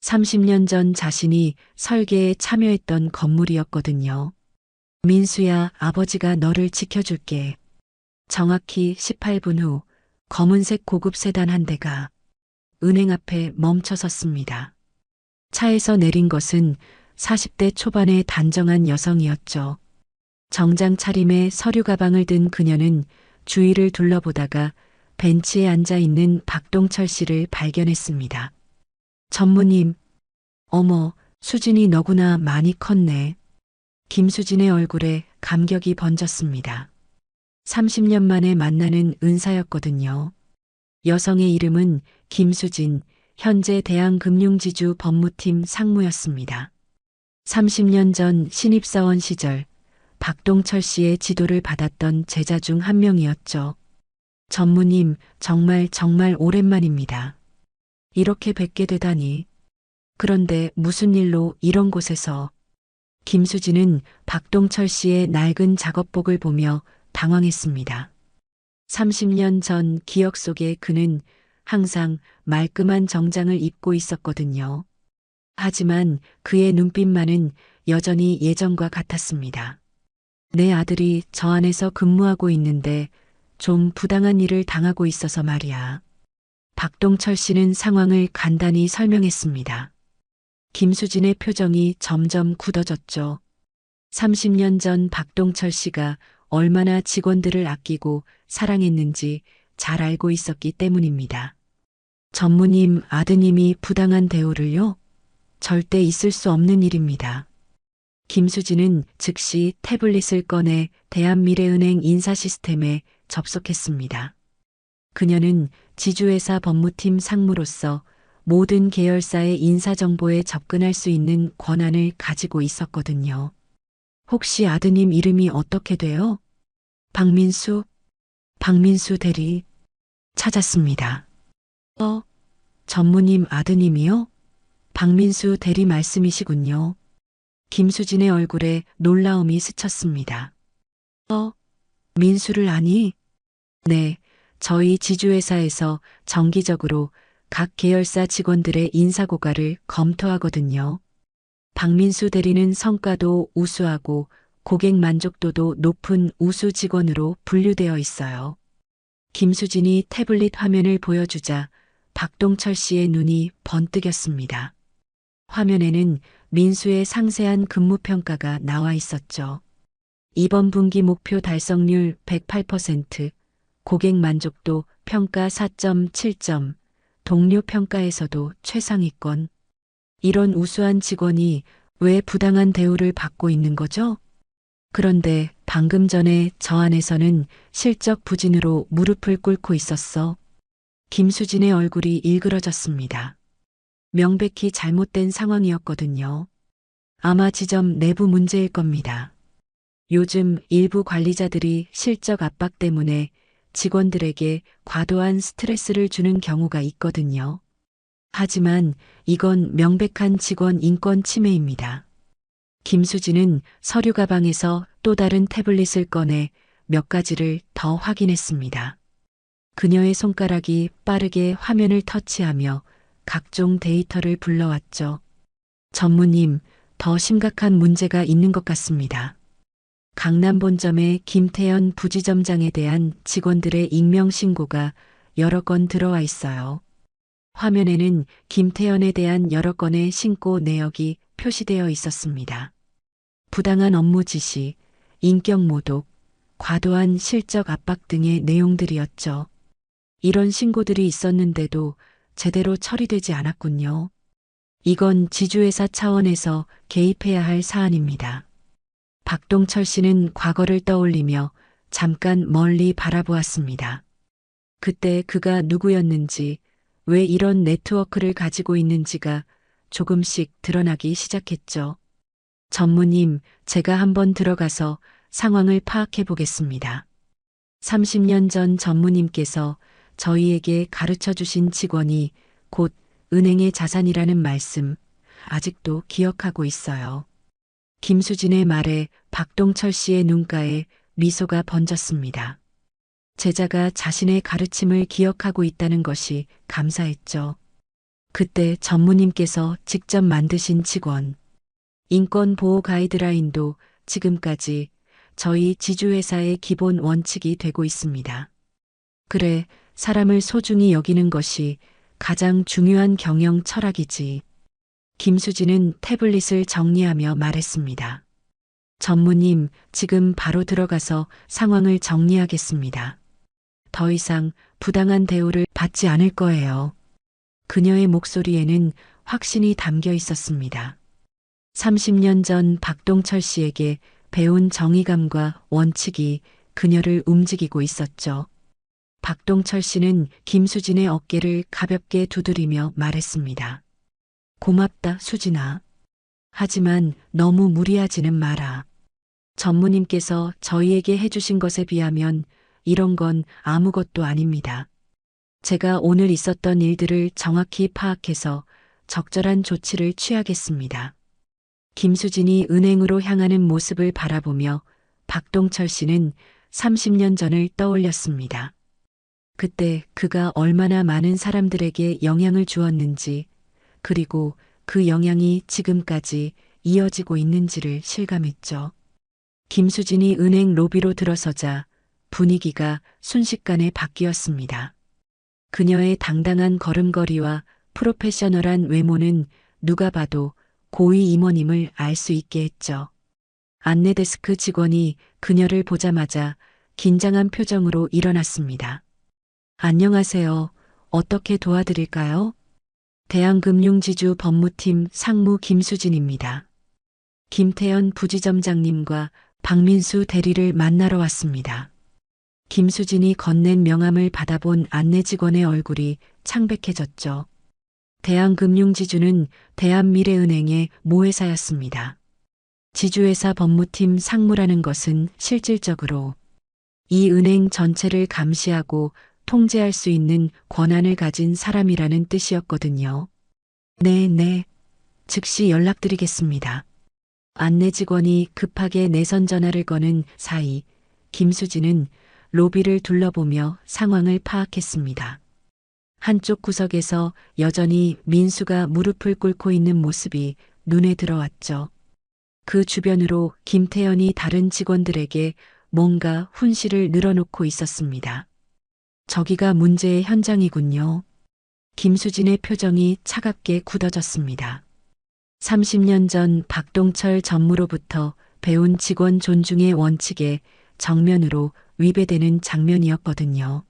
30년 전 자신이 설계에 참여했던 건물이었거든요. 민수야, 아버지가 너를 지켜줄게. 정확히 18분 후 검은색 고급 세단 한 대가 은행 앞에 멈춰 섰습니다. 차에서 내린 것은 40대 초반의 단정한 여성이었죠. 정장 차림에 서류 가방을 든 그녀는 주위를 둘러보다가 벤치에 앉아 있는 박동철 씨를 발견했습니다. 전무님, 어머, 수진이 너구나 많이 컸네. 김수진의 얼굴에 감격이 번졌습니다. 30년 만에 만나는 은사였거든요. 여성의 이름은 김수진, 현재 대한금융지주 법무팀 상무였습니다. 30년 전 신입사원 시절 박동철 씨의 지도를 받았던 제자 중 한 명이었죠. 전무님, 정말 오랜만입니다. 이렇게 뵙게 되다니. 그런데 무슨 일로 이런 곳에서? 김수진은 박동철 씨의 낡은 작업복을 보며 당황했습니다. 30년 전 기억 속에 그는 항상 말끔한 정장을 입고 있었거든요. 하지만 그의 눈빛만은 여전히 예전과 같았습니다. 내 아들이 저 안에서 근무하고 있는데 좀 부당한 일을 당하고 있어서 말이야. 박동철 씨는 상황을 간단히 설명했습니다. 김수진의 표정이 점점 굳어졌죠. 30년 전 박동철 씨가 얼마나 직원들을 아끼고 사랑했는지 잘 알고 있었기 때문입니다. 전무님, 아드님이 부당한 대우를요? 절대 있을 수 없는 일입니다. 김수진은 즉시 태블릿을 꺼내 대한미래은행 인사 시스템에 접속했습니다. 그녀는 지주회사 법무팀 상무로서 모든 계열사의 인사정보에 접근할 수 있는 권한을 가지고 있었거든요. 혹시 아드님 이름이 어떻게 돼요? 박민수 대리. 찾았습니다. 전무님 아드님이요? 박민수 대리 말씀이시군요. 김수진의 얼굴에 놀라움이 스쳤습니다. 민수를 아니? 네, 저희 지주회사에서 정기적으로 각 계열사 직원들의 인사고과를 검토하거든요. 박민수 대리는 성과도 우수하고 고객 만족도도 높은 우수 직원으로 분류되어 있어요. 김수진이 태블릿 화면을 보여주자 박동철 씨의 눈이 번뜩였습니다. 화면에는 민수의 상세한 근무평가가 나와 있었죠. 이번 분기 목표 달성률 108%, 고객 만족도 평가 4.7점, 동료 평가에서도 최상위권. 이런 우수한 직원이 왜 부당한 대우를 받고 있는 거죠? 그런데 방금 전에 저 안에서는 실적 부진으로 무릎을 꿇고 있었어. 김수진의 얼굴이 일그러졌습니다. 명백히 잘못된 상황이었거든요. 아마 지점 내부 문제일 겁니다. 요즘 일부 관리자들이 실적 압박 때문에 직원들에게 과도한 스트레스를 주는 경우가 있거든요. 하지만 이건 명백한 직원 인권 침해입니다. 김수진은 서류 가방에서 또 다른 태블릿을 꺼내 몇 가지를 더 확인했습니다. 그녀의 손가락이 빠르게 화면을 터치하며 각종 데이터를 불러왔죠. 전무님, 더 심각한 문제가 있는 것 같습니다. 강남 본점의 김태현 부지점장에 대한 직원들의 익명 신고가 여러 건 들어와 있어요. 화면에는 김태현에 대한 여러 건의 신고 내역이 표시되어 있었습니다. 부당한 업무 지시, 인격 모독, 과도한 실적 압박 등의 내용들이었죠. 이런 신고들이 있었는데도 제대로 처리되지 않았군요. 이건 지주회사 차원에서 개입해야 할 사안입니다. 박동철 씨는 과거를 떠올리며 잠깐 멀리 바라보았습니다. 그때 그가 누구였는지, 왜 이런 네트워크를 가지고 있는지가 조금씩 드러나기 시작했죠. 전무님, 제가 한번 들어가서 상황을 파악해 보겠습니다. 30년 전 전무님께서 저희에게 가르쳐 주신 직원이 곧 은행의 자산이라는 말씀 아직도 기억하고 있어요. 김수진의 말에 박동철 씨의 눈가에 미소가 번졌습니다. 제자가 자신의 가르침을 기억하고 있다는 것이 감사했죠. 그때 전무님께서 직접 만드신 직원, 인권 보호 가이드라인도 지금까지 저희 지주회사의 기본 원칙이 되고 있습니다. 그래, 사람을 소중히 여기는 것이 가장 중요한 경영 철학이지. 김수진은 태블릿을 정리하며 말했습니다. 전무님, 지금 바로 들어가서 상황을 정리하겠습니다. 더 이상 부당한 대우를 받지 않을 거예요. 그녀의 목소리에는 확신이 담겨 있었습니다. 30년 전 박동철 씨에게 배운 정의감과 원칙이 그녀를 움직이고 있었죠. 박동철 씨는 김수진의 어깨를 가볍게 두드리며 말했습니다. 고맙다, 수진아. 하지만 너무 무리하지는 마라. 전무님께서 저희에게 해주신 것에 비하면 이런 건 아무것도 아닙니다. 제가 오늘 있었던 일들을 정확히 파악해서 적절한 조치를 취하겠습니다. 김수진이 은행으로 향하는 모습을 바라보며 박동철 씨는 30년 전을 떠올렸습니다. 그때 그가 얼마나 많은 사람들에게 영향을 주었는지, 그리고 그 영향이 지금까지 이어지고 있는지를 실감했죠. 김수진이 은행 로비로 들어서자 분위기가 순식간에 바뀌었습니다. 그녀의 당당한 걸음걸이와 프로페셔널한 외모는 누가 봐도 고위 임원임을 알 수 있게 했죠. 안내데스크 직원이 그녀를 보자마자 긴장한 표정으로 일어났습니다. 안녕하세요. 어떻게 도와드릴까요? 대한금융지주 법무팀 상무 김수진입니다. 김태현 부지점장님과 박민수 대리를 만나러 왔습니다. 김수진이 건넨 명함을 받아본 안내 직원의 얼굴이 창백해졌죠. 대한금융지주는 대한미래은행의 모회사였습니다. 지주회사 법무팀 상무라는 것은 실질적으로 이 은행 전체를 감시하고 통제할 수 있는 권한을 가진 사람이라는 뜻이었거든요. 네. 즉시 연락드리겠습니다. 안내 직원이 급하게 내선 전화를 거는 사이 김수진은 로비를 둘러보며 상황을 파악했습니다. 한쪽 구석에서 여전히 민수가 무릎을 꿇고 있는 모습이 눈에 들어왔죠. 그 주변으로 김태현이 다른 직원들에게 뭔가 훈시를 늘어놓고 있었습니다. 저기가 문제의 현장이군요. 김수진의 표정이 차갑게 굳어졌습니다. 30년 전 박동철 전무로부터 배운 직원 존중의 원칙에 정면으로 위배되는 장면이었거든요.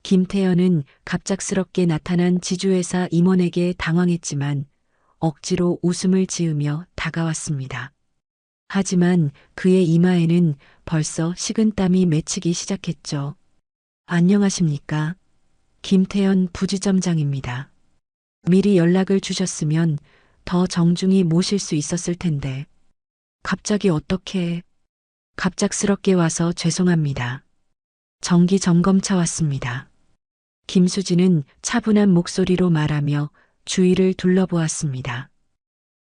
김태현은 갑작스럽게 나타난 지주회사 임원에게 당황했지만 억지로 웃음을 지으며 다가왔습니다. 하지만 그의 이마에는 벌써 식은땀이 맺히기 시작했죠. 안녕하십니까? 김태현 부지점장입니다. 미리 연락을 주셨으면 더 정중히 모실 수 있었을 텐데. 갑자기 어떻게... 갑작스럽게 와서 죄송합니다. 정기 점검차 왔습니다. 김수진은 차분한 목소리로 말하며 주위를 둘러보았습니다.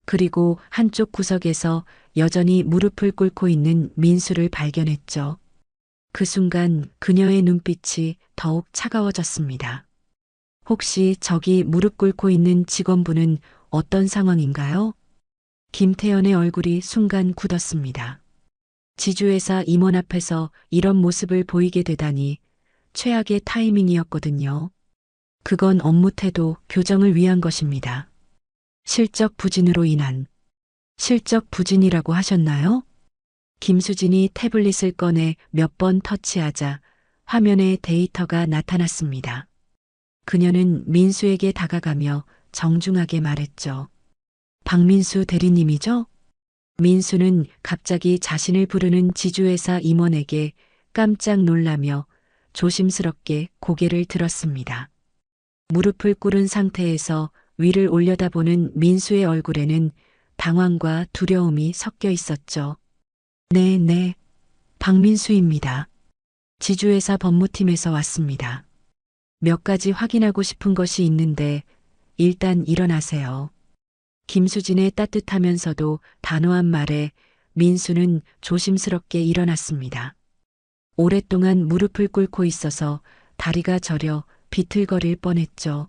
그리고 한쪽 구석에서 여전히 무릎을 꿇고 있는 민수를 발견했죠. 그 순간 그녀의 눈빛이 더욱 차가워졌습니다. 혹시 저기 무릎 꿇고 있는 직원분은 어떤 상황인가요? 김태현의 얼굴이 순간 굳었습니다. 지주회사 임원 앞에서 이런 모습을 보이게 되다니 최악의 타이밍이었거든요. 그건 업무 태도 교정을 위한 것입니다. 실적 부진으로 인한. 실적 부진이라고 하셨나요? 김수진이 태블릿을 꺼내 몇 번 터치하자 화면에 데이터가 나타났습니다. 그녀는 민수에게 다가가며 정중하게 말했죠. 박민수 대리님이죠? 민수는 갑자기 자신을 부르는 지주회사 임원에게 깜짝 놀라며 조심스럽게 고개를 들었습니다. 무릎을 꿇은 상태에서 위를 올려다보는 민수의 얼굴에는 당황과 두려움이 섞여 있었죠. 네, 박민수입니다. 지주회사 법무팀에서 왔습니다. 몇 가지 확인하고 싶은 것이 있는데 일단 일어나세요. 김수진의 따뜻하면서도 단호한 말에 민수는 조심스럽게 일어났습니다. 오랫동안 무릎을 꿇고 있어서 다리가 저려 비틀거릴 뻔했죠.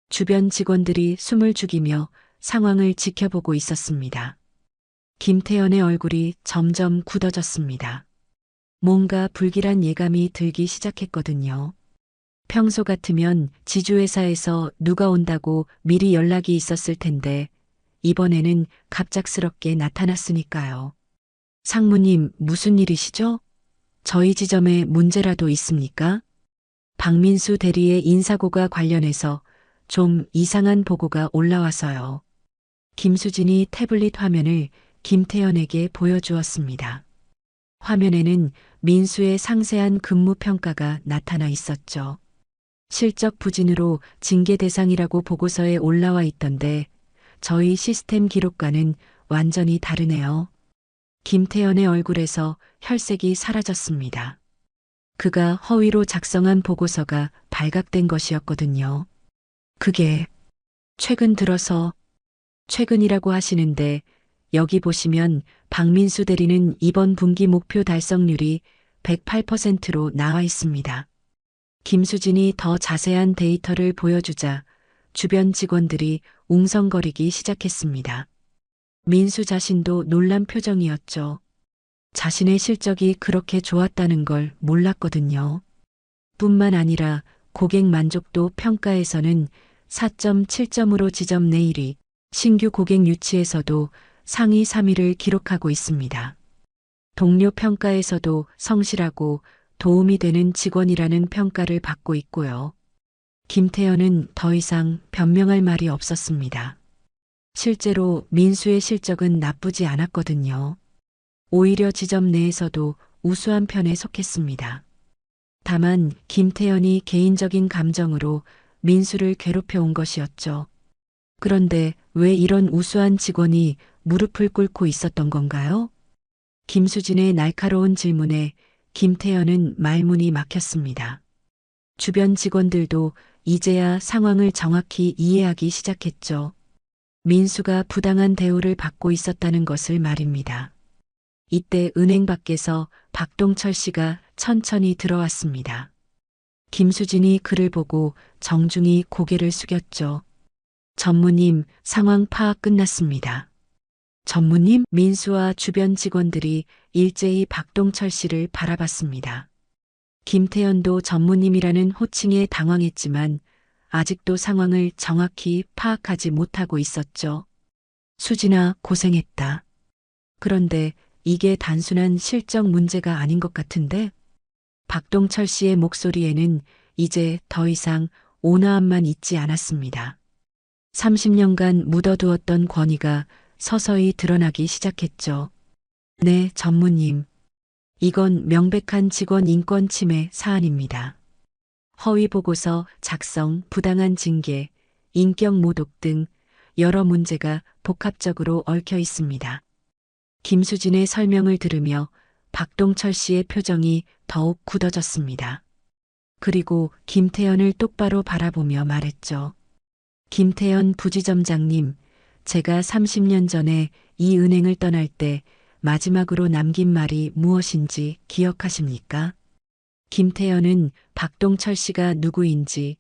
주변 직원들이 숨을 죽이며 상황을 지켜보고 있었습니다. 김태연의 얼굴이 점점 굳어졌습니다. 뭔가 불길한 예감이 들기 시작했거든요. 평소 같으면 지주회사에서 누가 온다고 미리 연락이 있었을 텐데 이번에는 갑작스럽게 나타났으니까요. 상무님, 무슨 일이시죠? 저희 지점에 문제라도 있습니까? 박민수 대리의 인사고가 관련해서 좀 이상한 보고가 올라와서요. 김수진이 태블릿 화면을 김태연에게 보여주었습니다. 화면에는 민수의 상세한 근무 평가가 나타나 있었죠. 실적 부진으로 징계 대상이라고 보고서에 올라와 있던데 저희 시스템 기록과는 완전히 다르네요. 김태연의 얼굴에서 혈색이 사라졌습니다. 그가 허위로 작성한 보고서가 발각된 것이었거든요. 그게 최근 들어서 최근이라고 하시는데 여기 보시면 박민수 대리는 이번 분기 목표 달성률이 108%로 나와 있습니다. 김수진이 더 자세한 데이터를 보여주자 주변 직원들이 웅성거리기 시작했습니다. 민수 자신도 놀란 표정이었죠. 자신의 실적이 그렇게 좋았다는 걸 몰랐거든요. 뿐만 아니라 고객 만족도 평가에서는 4.7점으로 지점 내 1위, 신규 고객 유치에서도 상위 3위를 기록하고 있습니다. 동료 평가에서도 성실하고 도움이 되는 직원이라는 평가를 받고 있고요. 김태연은 더 이상 변명할 말이 없었습니다. 실제로 민수의 실적은 나쁘지 않았거든요. 오히려 지점 내에서도 우수한 편에 속했습니다. 다만 김태연이 개인적인 감정으로 민수를 괴롭혀 온 것이었죠. 그런데 왜 이런 우수한 직원이 무릎을 꿇고 있었던 건가요? 김수진의 날카로운 질문에 김태연은 말문이 막혔습니다. 주변 직원들도 이제야 상황을 정확히 이해하기 시작했죠. 민수가 부당한 대우를 받고 있었다는 것을 말입니다. 이때 은행 밖에서 박동철 씨가 천천히 들어왔습니다. 김수진이 그를 보고 정중히 고개를 숙였죠. 전무님, 상황 파악 끝났습니다. 전무님? 민수와 주변 직원들이 일제히 박동철 씨를 바라봤습니다. 김태연도 전무님이라는 호칭에 당황했지만 아직도 상황을 정확히 파악하지 못하고 있었죠. 수진아, 고생했다. 그런데 이게 단순한 실적 문제가 아닌 것 같은데? 박동철 씨의 목소리에는 이제 더 이상 온화함만 있지 않았습니다. 30년간 묻어두었던 권위가 서서히 드러나기 시작했죠. 네, 전무님. 이건 명백한 직원 인권 침해 사안입니다. 허위 보고서 작성, 부당한 징계, 인격 모독 등 여러 문제가 복합적으로 얽혀 있습니다. 김수진의 설명을 들으며 박동철 씨의 표정이 더욱 굳어졌습니다. 그리고 김태연을 똑바로 바라보며 말했죠. 김태연 부지점장님, 제가 30년 전에 이 은행을 떠날 때 마지막으로 남긴 말이 무엇인지 기억하십니까? 김태연은 박동철 씨가 누구인지,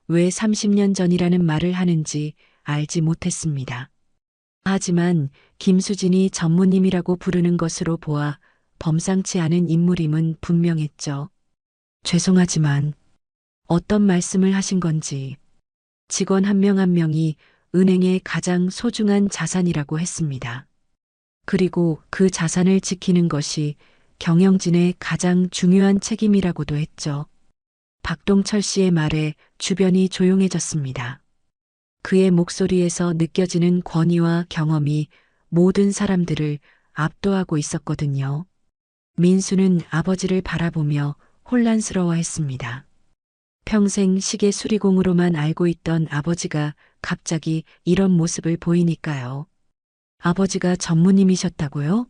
왜 30년 전이라는 말을 하는지 알지 못했습니다. 하지만 김수진이 전무님이라고 부르는 것으로 보아 범상치 않은 인물임은 분명했죠. 죄송하지만 어떤 말씀을 하신 건지 직원 한 명 한 명이 은행의 가장 소중한 자산이라고 했습니다. 그리고 그 자산을 지키는 것이 경영진의 가장 중요한 책임이라고도 했죠. 박동철 씨의 말에 주변이 조용해졌습니다. 그의 목소리에서 느껴지는 권위와 경험이 모든 사람들을 압도하고 있었거든요. 민수는 아버지를 바라보며 혼란스러워했습니다. 평생 시계 수리공으로만 알고 있던 아버지가 갑자기 이런 모습을 보이니까요. 아버지가 전무님이셨다고요?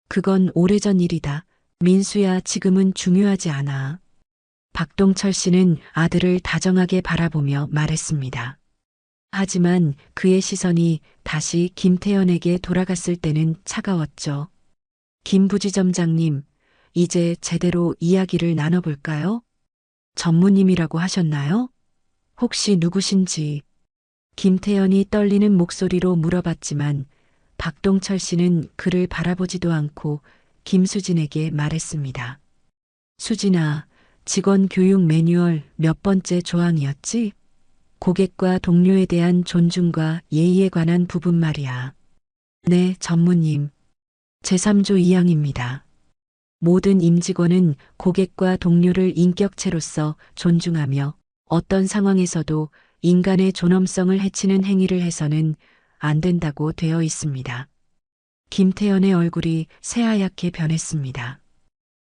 그건 오래전 일이다. 민수야, 지금은 중요하지 않아. 박동철 씨는 아들을 다정하게 바라보며 말했습니다. 하지만 그의 시선이 다시 김태연에게 돌아갔을 때는 차가웠죠. 김 부지점장님, 이제 제대로 이야기를 나눠볼까요? 전무님이라고 하셨나요? 혹시 누구신지. 김태연이 떨리는 목소리로 물어봤지만 박동철 씨는 그를 바라보지도 않고 김수진에게 말했습니다. 수진아, 직원 교육 매뉴얼 몇 번째 조항이었지? 고객과 동료에 대한 존중과 예의에 관한 부분 말이야. 네, 전무님. 제3조 2항입니다. 모든 임직원은 고객과 동료를 인격체로서 존중하며 어떤 상황에서도 인간의 존엄성을 해치는 행위를 해서는 안 된다고 되어 있습니다. 김태연의 얼굴이 새하얗게 변했습니다.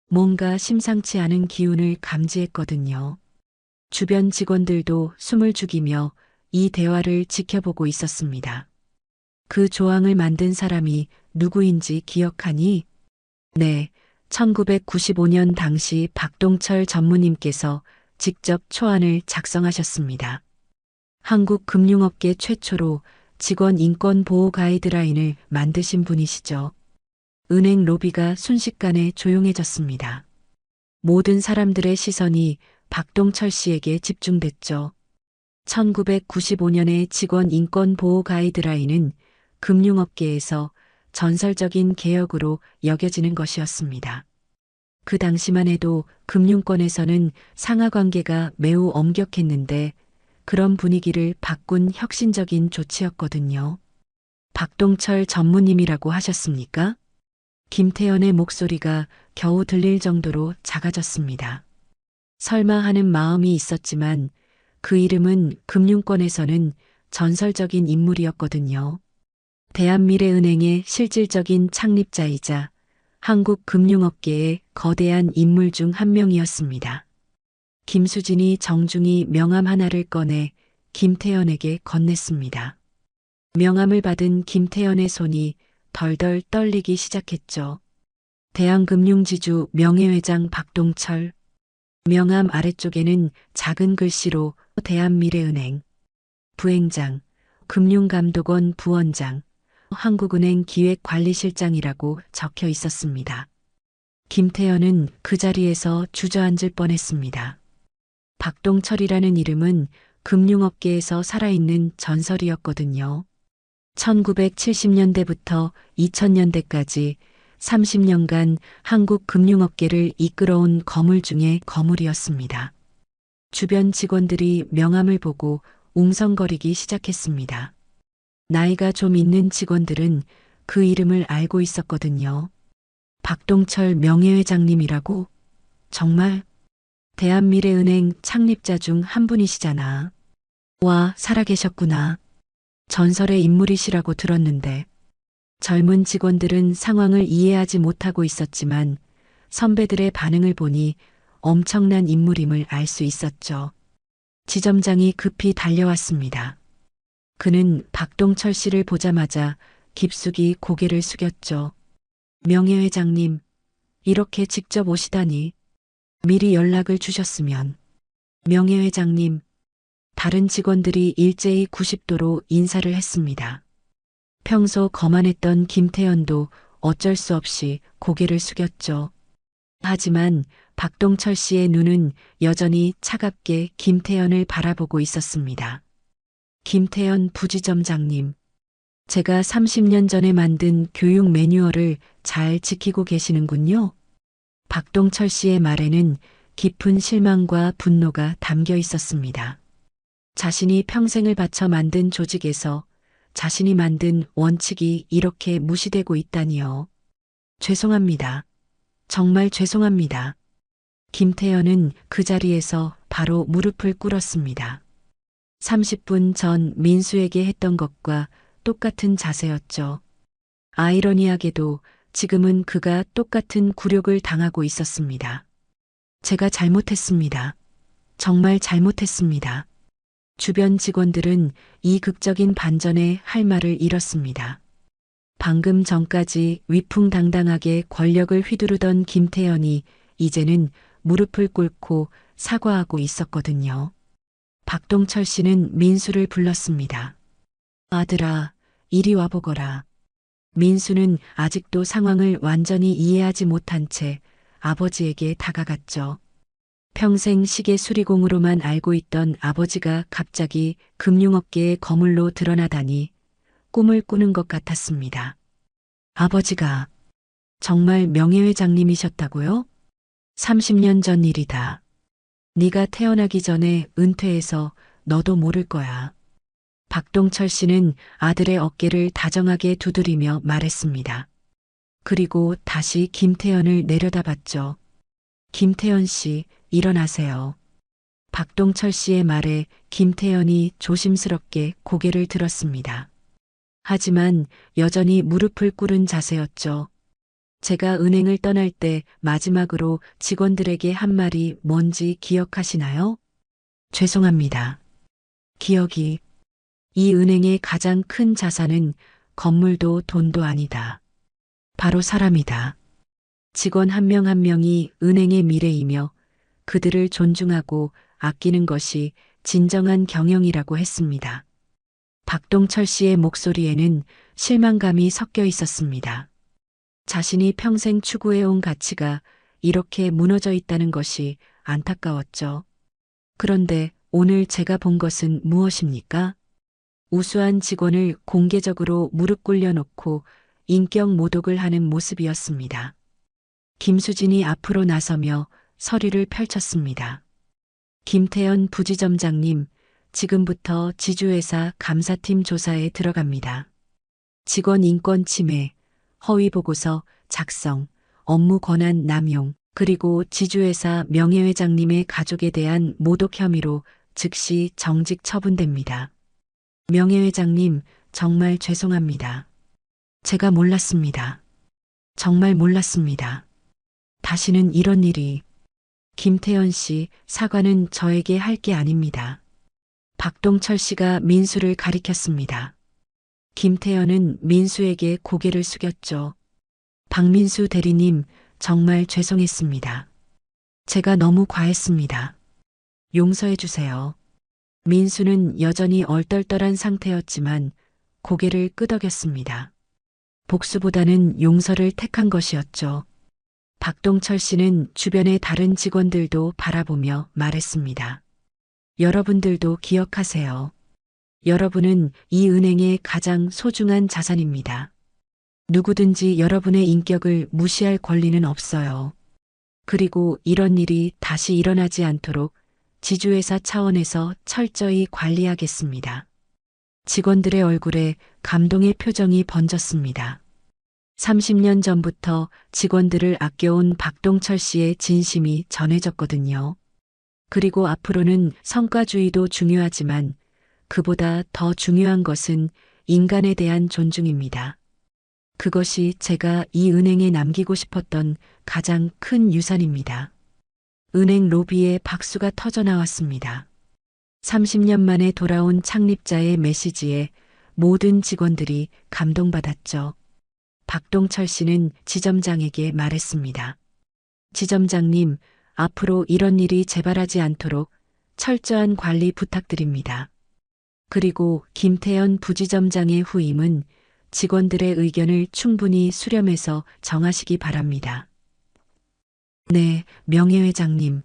뭔가 심상치 않은 기운을 감지했거든요. 주변 직원들도 숨을 죽이며 이 대화를 지켜보고 있었습니다. 그 조항을 만든 사람이 누구인지 기억하니? 네, 1995년 당시 박동철 전무님께서 직접 초안을 작성하셨습니다. 한국금융업계 최초로 직원 인권 보호 가이드라인을 만드신 분이시죠. 은행 로비가 순식간에 조용해졌습니다. 모든 사람들의 시선이 박동철 씨에게 집중됐죠. 1995년의 직원 인권 보호 가이드라인은 금융업계에서 전설적인 개혁으로 여겨지는 것이었습니다. 그 당시만 해도 금융권에서는 상하 관계가 매우 엄격했는데 그런 분위기를 바꾼 혁신적인 조치였거든요. 박동철 전무님이라고 하셨습니까? 김태연의 목소리가 겨우 들릴 정도로 작아졌습니다. 설마 하는 마음이 있었지만 그 이름은 금융권에서는 전설적인 인물이었거든요. 대한미래은행의 실질적인 창립자이자 한국 금융업계의 거대한 인물 중 한 명이었습니다. 김수진이 정중히 명함 하나를 꺼내 김태연에게 건넸습니다. 명함을 받은 김태연의 손이 덜덜 떨리기 시작했죠. 대한금융지주 명예회장 박동철. 명함 아래쪽에는 작은 글씨로 대한미래은행, 부행장, 금융감독원 부원장, 한국은행 기획관리실장이라고 적혀 있었습니다. 김태연은 그 자리에서 주저앉을 뻔했습니다. 박동철이라는 이름은 금융업계에서 살아있는 전설이었거든요. 1970년대부터 2000년대까지 30년간 한국 금융업계를 이끌어온 거물 중에 거물이었습니다. 주변 직원들이 명함을 보고 웅성거리기 시작했습니다. 나이가 좀 있는 직원들은 그 이름을 알고 있었거든요. 박동철 명예회장님이라고? 정말? 대한미래은행 창립자 중 한 분이시잖아. 와, 살아계셨구나. 전설의 인물이시라고 들었는데. 젊은 직원들은 상황을 이해하지 못하고 있었지만 선배들의 반응을 보니 엄청난 인물임을 알 수 있었죠. 지점장이 급히 달려왔습니다. 그는 박동철 씨를 보자마자 깊숙이 고개를 숙였죠. 명예회장님, 이렇게 직접 오시다니. 미리 연락을 주셨으면. 명예회장님, 다른 직원들이 일제히 90도로 인사를 했습니다. 평소 거만했던 김태연도 어쩔 수 없이 고개를 숙였죠. 하지만 박동철 씨의 눈은 여전히 차갑게 김태연을 바라보고 있었습니다. 김태연 부지점장님, 제가 30년 전에 만든 교육 매뉴얼을 잘 지키고 계시는군요. 박동철 씨의 말에는 깊은 실망과 분노가 담겨 있었습니다. 자신이 평생을 바쳐 만든 조직에서 자신이 만든 원칙이 이렇게 무시되고 있다니요. 죄송합니다. 정말 죄송합니다. 김태연은 그 자리에서 바로 무릎을 꿇었습니다. 30분 전 민수에게 했던 것과 똑같은 자세였죠. 아이러니하게도 지금은 그가 똑같은 굴욕을 당하고 있었습니다. 제가 잘못했습니다. 정말 잘못했습니다. 주변 직원들은 이 극적인 반전에 할 말을 잃었습니다. 방금 전까지 위풍당당하게 권력을 휘두르던 김태현이 이제는 무릎을 꿇고 사과하고 있었거든요. 박동철 씨는 민수를 불렀습니다. 아들아, 이리 와보거라. 민수는 아직도 상황을 완전히 이해하지 못한 채 아버지에게 다가갔죠. 평생 시계 수리공으로만 알고 있던 아버지가 갑자기 금융업계의 거물로 드러나다니 꿈을 꾸는 것 같았습니다. 아버지가 정말 명예회장님이셨다고요? 30년 전 일이다. 네가 태어나기 전에 은퇴해서 너도 모를 거야. 박동철 씨는 아들의 어깨를 다정하게 두드리며 말했습니다. 그리고 다시 김태현을 내려다봤죠. 김태현 씨, 일어나세요. 박동철 씨의 말에 김태현이 조심스럽게 고개를 들었습니다. 하지만 여전히 무릎을 꿇은 자세였죠. 제가 은행을 떠날 때 마지막으로 직원들에게 한 말이 뭔지 기억하시나요? 죄송합니다. 기억이. 이 은행의 가장 큰 자산은 건물도 돈도 아니다. 바로 사람이다. 직원 한 명 한 명이 은행의 미래이며 그들을 존중하고 아끼는 것이 진정한 경영이라고 했습니다. 박동철 씨의 목소리에는 실망감이 섞여 있었습니다. 자신이 평생 추구해온 가치가 이렇게 무너져 있다는 것이 안타까웠죠. 그런데 오늘 제가 본 것은 무엇입니까? 우수한 직원을 공개적으로 무릎 꿇려놓고 인격 모독을 하는 모습이었습니다. 김수진이 앞으로 나서며 서류를 펼쳤습니다. 김태현 부지점장님, 지금부터 지주회사 감사팀 조사에 들어갑니다. 직원 인권 침해, 허위 보고서 작성, 업무 권한 남용, 그리고 지주회사 명예회장님의 가족에 대한 모독 혐의로 즉시 정직 처분됩니다. 명예회장님, 정말 죄송합니다. 제가 몰랐습니다. 정말 몰랐습니다. 다시는 이런 일이. 김태현 씨, 사과는 저에게 할 게 아닙니다. 박동철 씨가 민수를 가리켰습니다. 김태현은 민수에게 고개를 숙였죠. 박민수 대리님, 정말 죄송했습니다. 제가 너무 과했습니다. 용서해 주세요. 민수는 여전히 얼떨떨한 상태였지만 고개를 끄덕였습니다. 복수보다는 용서를 택한 것이었죠. 박동철 씨는 주변의 다른 직원들도 바라보며 말했습니다. 여러분들도 기억하세요. 여러분은 이 은행의 가장 소중한 자산입니다. 누구든지 여러분의 인격을 무시할 권리는 없어요. 그리고 이런 일이 다시 일어나지 않도록 지주회사 차원에서 철저히 관리하겠습니다. 직원들의 얼굴에 감동의 표정이 번졌습니다. 30년 전부터 직원들을 아껴온 박동철 씨의 진심이 전해졌거든요. 그리고 앞으로는 성과주의도 중요하지만 그보다 더 중요한 것은 인간에 대한 존중입니다. 그것이 제가 이 은행에 남기고 싶었던 가장 큰 유산입니다. 은행 로비에 박수가 터져 나왔습니다. 30년 만에 돌아온 창립자의 메시지에 모든 직원들이 감동받았죠. 박동철 씨는 지점장에게 말했습니다. 지점장님, 앞으로 이런 일이 재발하지 않도록 철저한 관리 부탁드립니다. 그리고 김태현 부지점장의 후임은 직원들의 의견을 충분히 수렴해서 정하시기 바랍니다. 네, 명예회장님.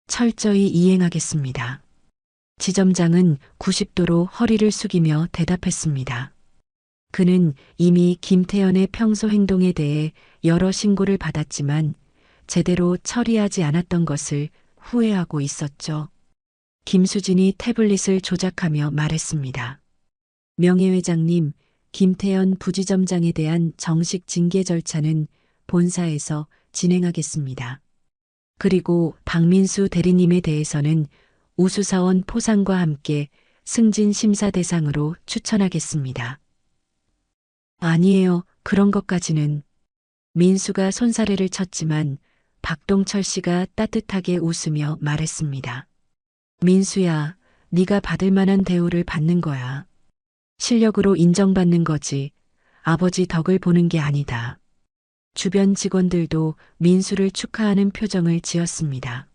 철저히 이행하겠습니다. 지점장은 90도로 허리를 숙이며 대답했습니다. 그는 이미 김태현의 평소 행동에 대해 여러 신고를 받았지만 제대로 처리하지 않았던 것을 후회하고 있었죠. 김수진이 태블릿을 조작하며 말했습니다. 명예회장님, 김태현 부지점장에 대한 정식 징계 절차는 본사에서 진행하겠습니다. 그리고 박민수 대리님에 대해서는 우수사원 포상과 함께 승진 심사 대상으로 추천하겠습니다. 아니에요, 그런 것까지는. 민수가 손사래를 쳤지만 박동철 씨가 따뜻하게 웃으며 말했습니다. 민수야, 네가 받을 만한 대우를 받는 거야. 실력으로 인정받는 거지. 아버지 덕을 보는 게 아니다. 주변 직원들도 민수를 축하하는 표정을 지었습니다.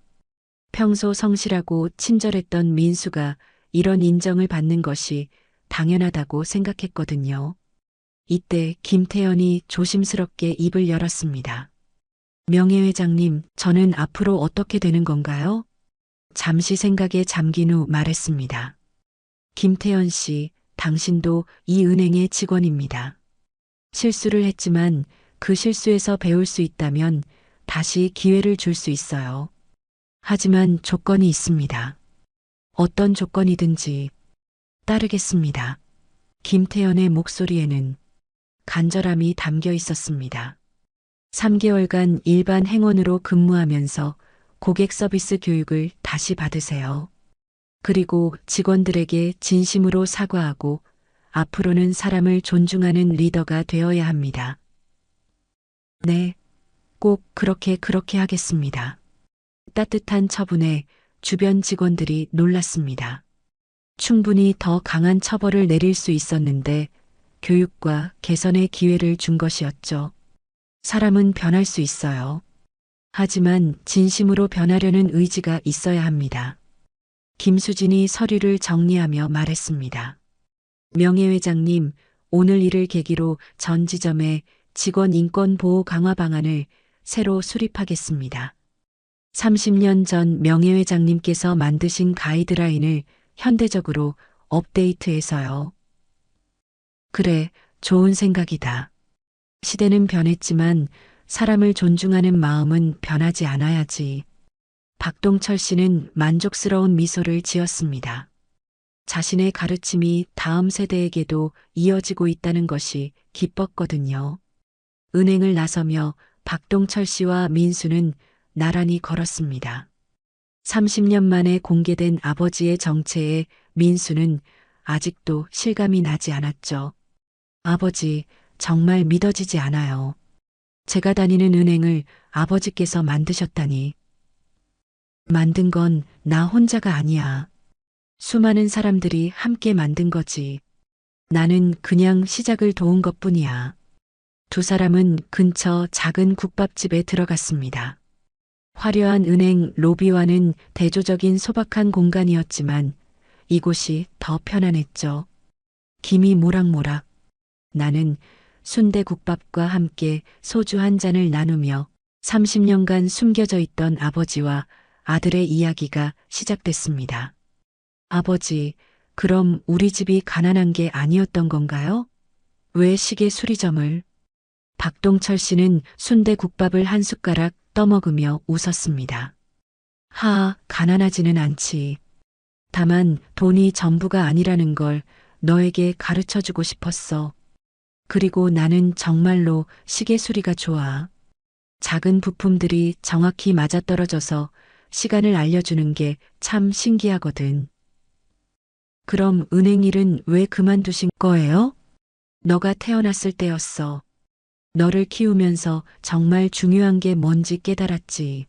평소 성실하고 친절했던 민수가 이런 인정을 받는 것이 당연하다고 생각했거든요. 이때 김태연이 조심스럽게 입을 열었습니다. 명예회장님, 저는 앞으로 어떻게 되는 건가요? 잠시 생각에 잠긴 후 말했습니다. 김태연 씨, 당신도 이 은행의 직원입니다. 실수를 했지만 그 실수에서 배울 수 있다면 다시 기회를 줄 수 있어요. 하지만 조건이 있습니다. 어떤 조건이든지 따르겠습니다. 김태연의 목소리에는 간절함이 담겨 있었습니다. 3개월간 일반 행원으로 근무하면서 고객 서비스 교육을 다시 받으세요. 그리고 직원들에게 진심으로 사과하고 앞으로는 사람을 존중하는 리더가 되어야 합니다. 네, 꼭 그렇게 하겠습니다. 따뜻한 처분에 주변 직원들이 놀랐습니다. 충분히 더 강한 처벌을 내릴 수 있었는데 교육과 개선의 기회를 준 것이었죠. 사람은 변할 수 있어요. 하지만 진심으로 변하려는 의지가 있어야 합니다. 김수진이 서류를 정리하며 말했습니다. 명예회장님, 오늘 일을 계기로 전 지점에 직원 인권 보호 강화 방안을 새로 수립하겠습니다. 30년 전 명예회장님께서 만드신 가이드라인을 현대적으로 업데이트해서요. 그래, 좋은 생각이다. 시대는 변했지만 사람을 존중하는 마음은 변하지 않아야지. 박동철 씨는 만족스러운 미소를 지었습니다. 자신의 가르침이 다음 세대에게도 이어지고 있다는 것이 기뻤거든요. 은행을 나서며 박동철 씨와 민수는 나란히 걸었습니다. 30년 만에 공개된 아버지의 정체에 민수는 아직도 실감이 나지 않았죠. 아버지, 정말 믿어지지 않아요. 제가 다니는 은행을 아버지께서 만드셨다니. 만든 건 나 혼자가 아니야. 수많은 사람들이 함께 만든 거지. 나는 그냥 시작을 도운 것뿐이야. 두 사람은 근처 작은 국밥집에 들어갔습니다. 화려한 은행 로비와는 대조적인 소박한 공간이었지만 이곳이 더 편안했죠. 김이 모락모락. 나는 순대국밥과 함께 소주 한 잔을 나누며 30년간 숨겨져 있던 아버지와 아들의 이야기가 시작됐습니다. 아버지, 그럼 우리 집이 가난한 게 아니었던 건가요? 왜 시계 수리점을? 박동철 씨는 순대국밥을 한 숟가락 떠먹으며 웃었습니다. 가난하지는 않지. 다만 돈이 전부가 아니라는 걸 너에게 가르쳐 주고 싶었어. 그리고 나는 정말로 시계 수리가 좋아. 작은 부품들이 정확히 맞아떨어져서 시간을 알려주는 게 참 신기하거든. 그럼 은행 일은 왜 그만두신 거예요? 너가 태어났을 때였어. 너를 키우면서 정말 중요한 게 뭔지 깨달았지.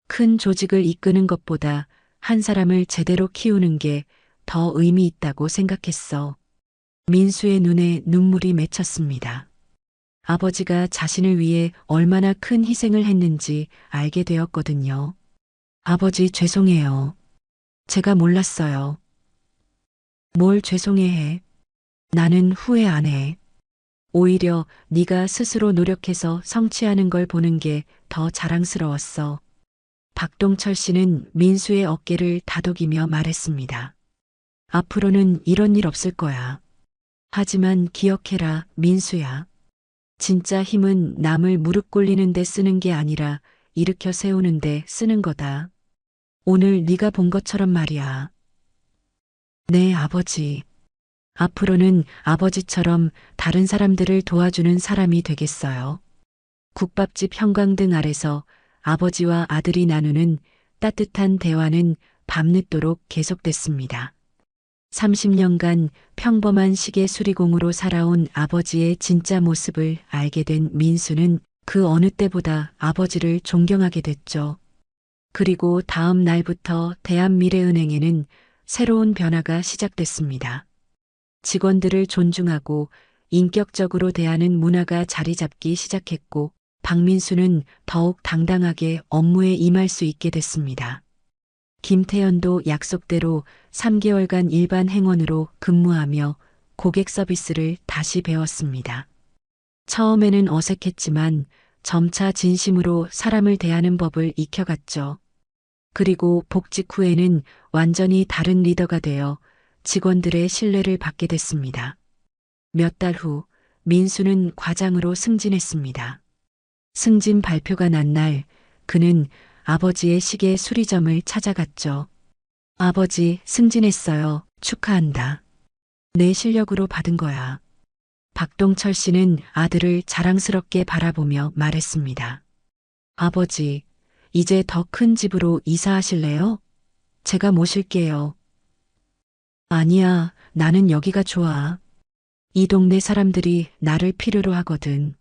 큰 조직을 이끄는 것보다 한 사람을 제대로 키우는 게 더 의미 있다고 생각했어. 민수의 눈에 눈물이 맺혔습니다. 아버지가 자신을 위해 얼마나 큰 희생을 했는지 알게 되었거든요. 아버지 죄송해요. 제가 몰랐어요. 뭘 죄송해해. 나는 후회 안 해. 오히려 네가 스스로 노력해서 성취하는 걸 보는 게 더 자랑스러웠어. 박동철 씨는 민수의 어깨를 다독이며 말했습니다. 앞으로는 이런 일 없을 거야. 하지만 기억해라, 민수야. 진짜 힘은 남을 무릎 꿇리는 데 쓰는 게 아니라 일으켜 세우는 데 쓰는 거다. 오늘 네가 본 것처럼 말이야. 네, 아버지. 앞으로는 아버지처럼 다른 사람들을 도와주는 사람이 되겠어요. 국밥집 형광등 아래서 아버지와 아들이 나누는 따뜻한 대화는 밤늦도록 계속됐습니다. 30년간 평범한 시계 수리공으로 살아온 아버지의 진짜 모습을 알게 된 민수는 그 어느 때보다 아버지를 존경하게 됐죠. 그리고 다음 날부터 대한미래은행에는 새로운 변화가 시작됐습니다. 직원들을 존중하고 인격적으로 대하는 문화가 자리 잡기 시작했고 박민수는 더욱 당당하게 업무에 임할 수 있게 됐습니다. 김태현도 약속대로 3개월간 일반 행원으로 근무하며 고객 서비스를 다시 배웠습니다. 처음에는 어색했지만 점차 진심으로 사람을 대하는 법을 익혀갔죠. 그리고 복직 후에는 완전히 다른 리더가 되어 직원들의 신뢰를 받게 됐습니다. 몇 달 후 민수는 과장으로 승진했습니다. 승진 발표가 난 날 그는 아버지의 시계 수리점을 찾아갔죠. 아버지, 승진했어요. 축하한다. 내 실력으로 받은 거야. 박동철 씨는 아들을 자랑스럽게 바라보며 말했습니다. 아버지, 이제 더 큰 집으로 이사하실래요? 제가 모실게요. 아니야, 나는 여기가 좋아. 이 동네 사람들이 나를 필요로 하거든.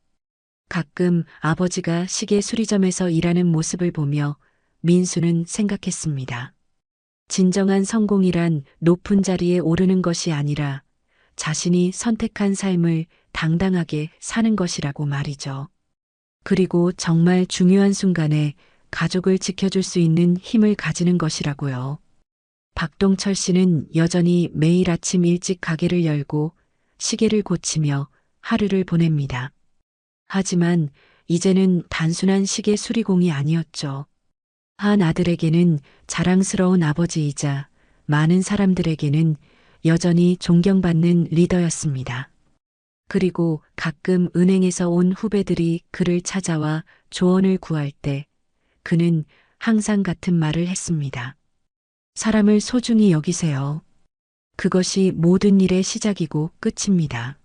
가끔 아버지가 시계 수리점에서 일하는 모습을 보며 민수는 생각했습니다. 진정한 성공이란 높은 자리에 오르는 것이 아니라 자신이 선택한 삶을 당당하게 사는 것이라고 말이죠. 그리고 정말 중요한 순간에 가족을 지켜줄 수 있는 힘을 가지는 것이라고요. 박동철 씨는 여전히 매일 아침 일찍 가게를 열고 시계를 고치며 하루를 보냅니다. 하지만 이제는 단순한 시계 수리공이 아니었죠. 한 아들에게는 자랑스러운 아버지이자 많은 사람들에게는 여전히 존경받는 리더였습니다. 그리고 가끔 은행에서 온 후배들이 그를 찾아와 조언을 구할 때 그는 항상 같은 말을 했습니다. 사람을 소중히 여기세요. 그것이 모든 일의 시작이고 끝입니다.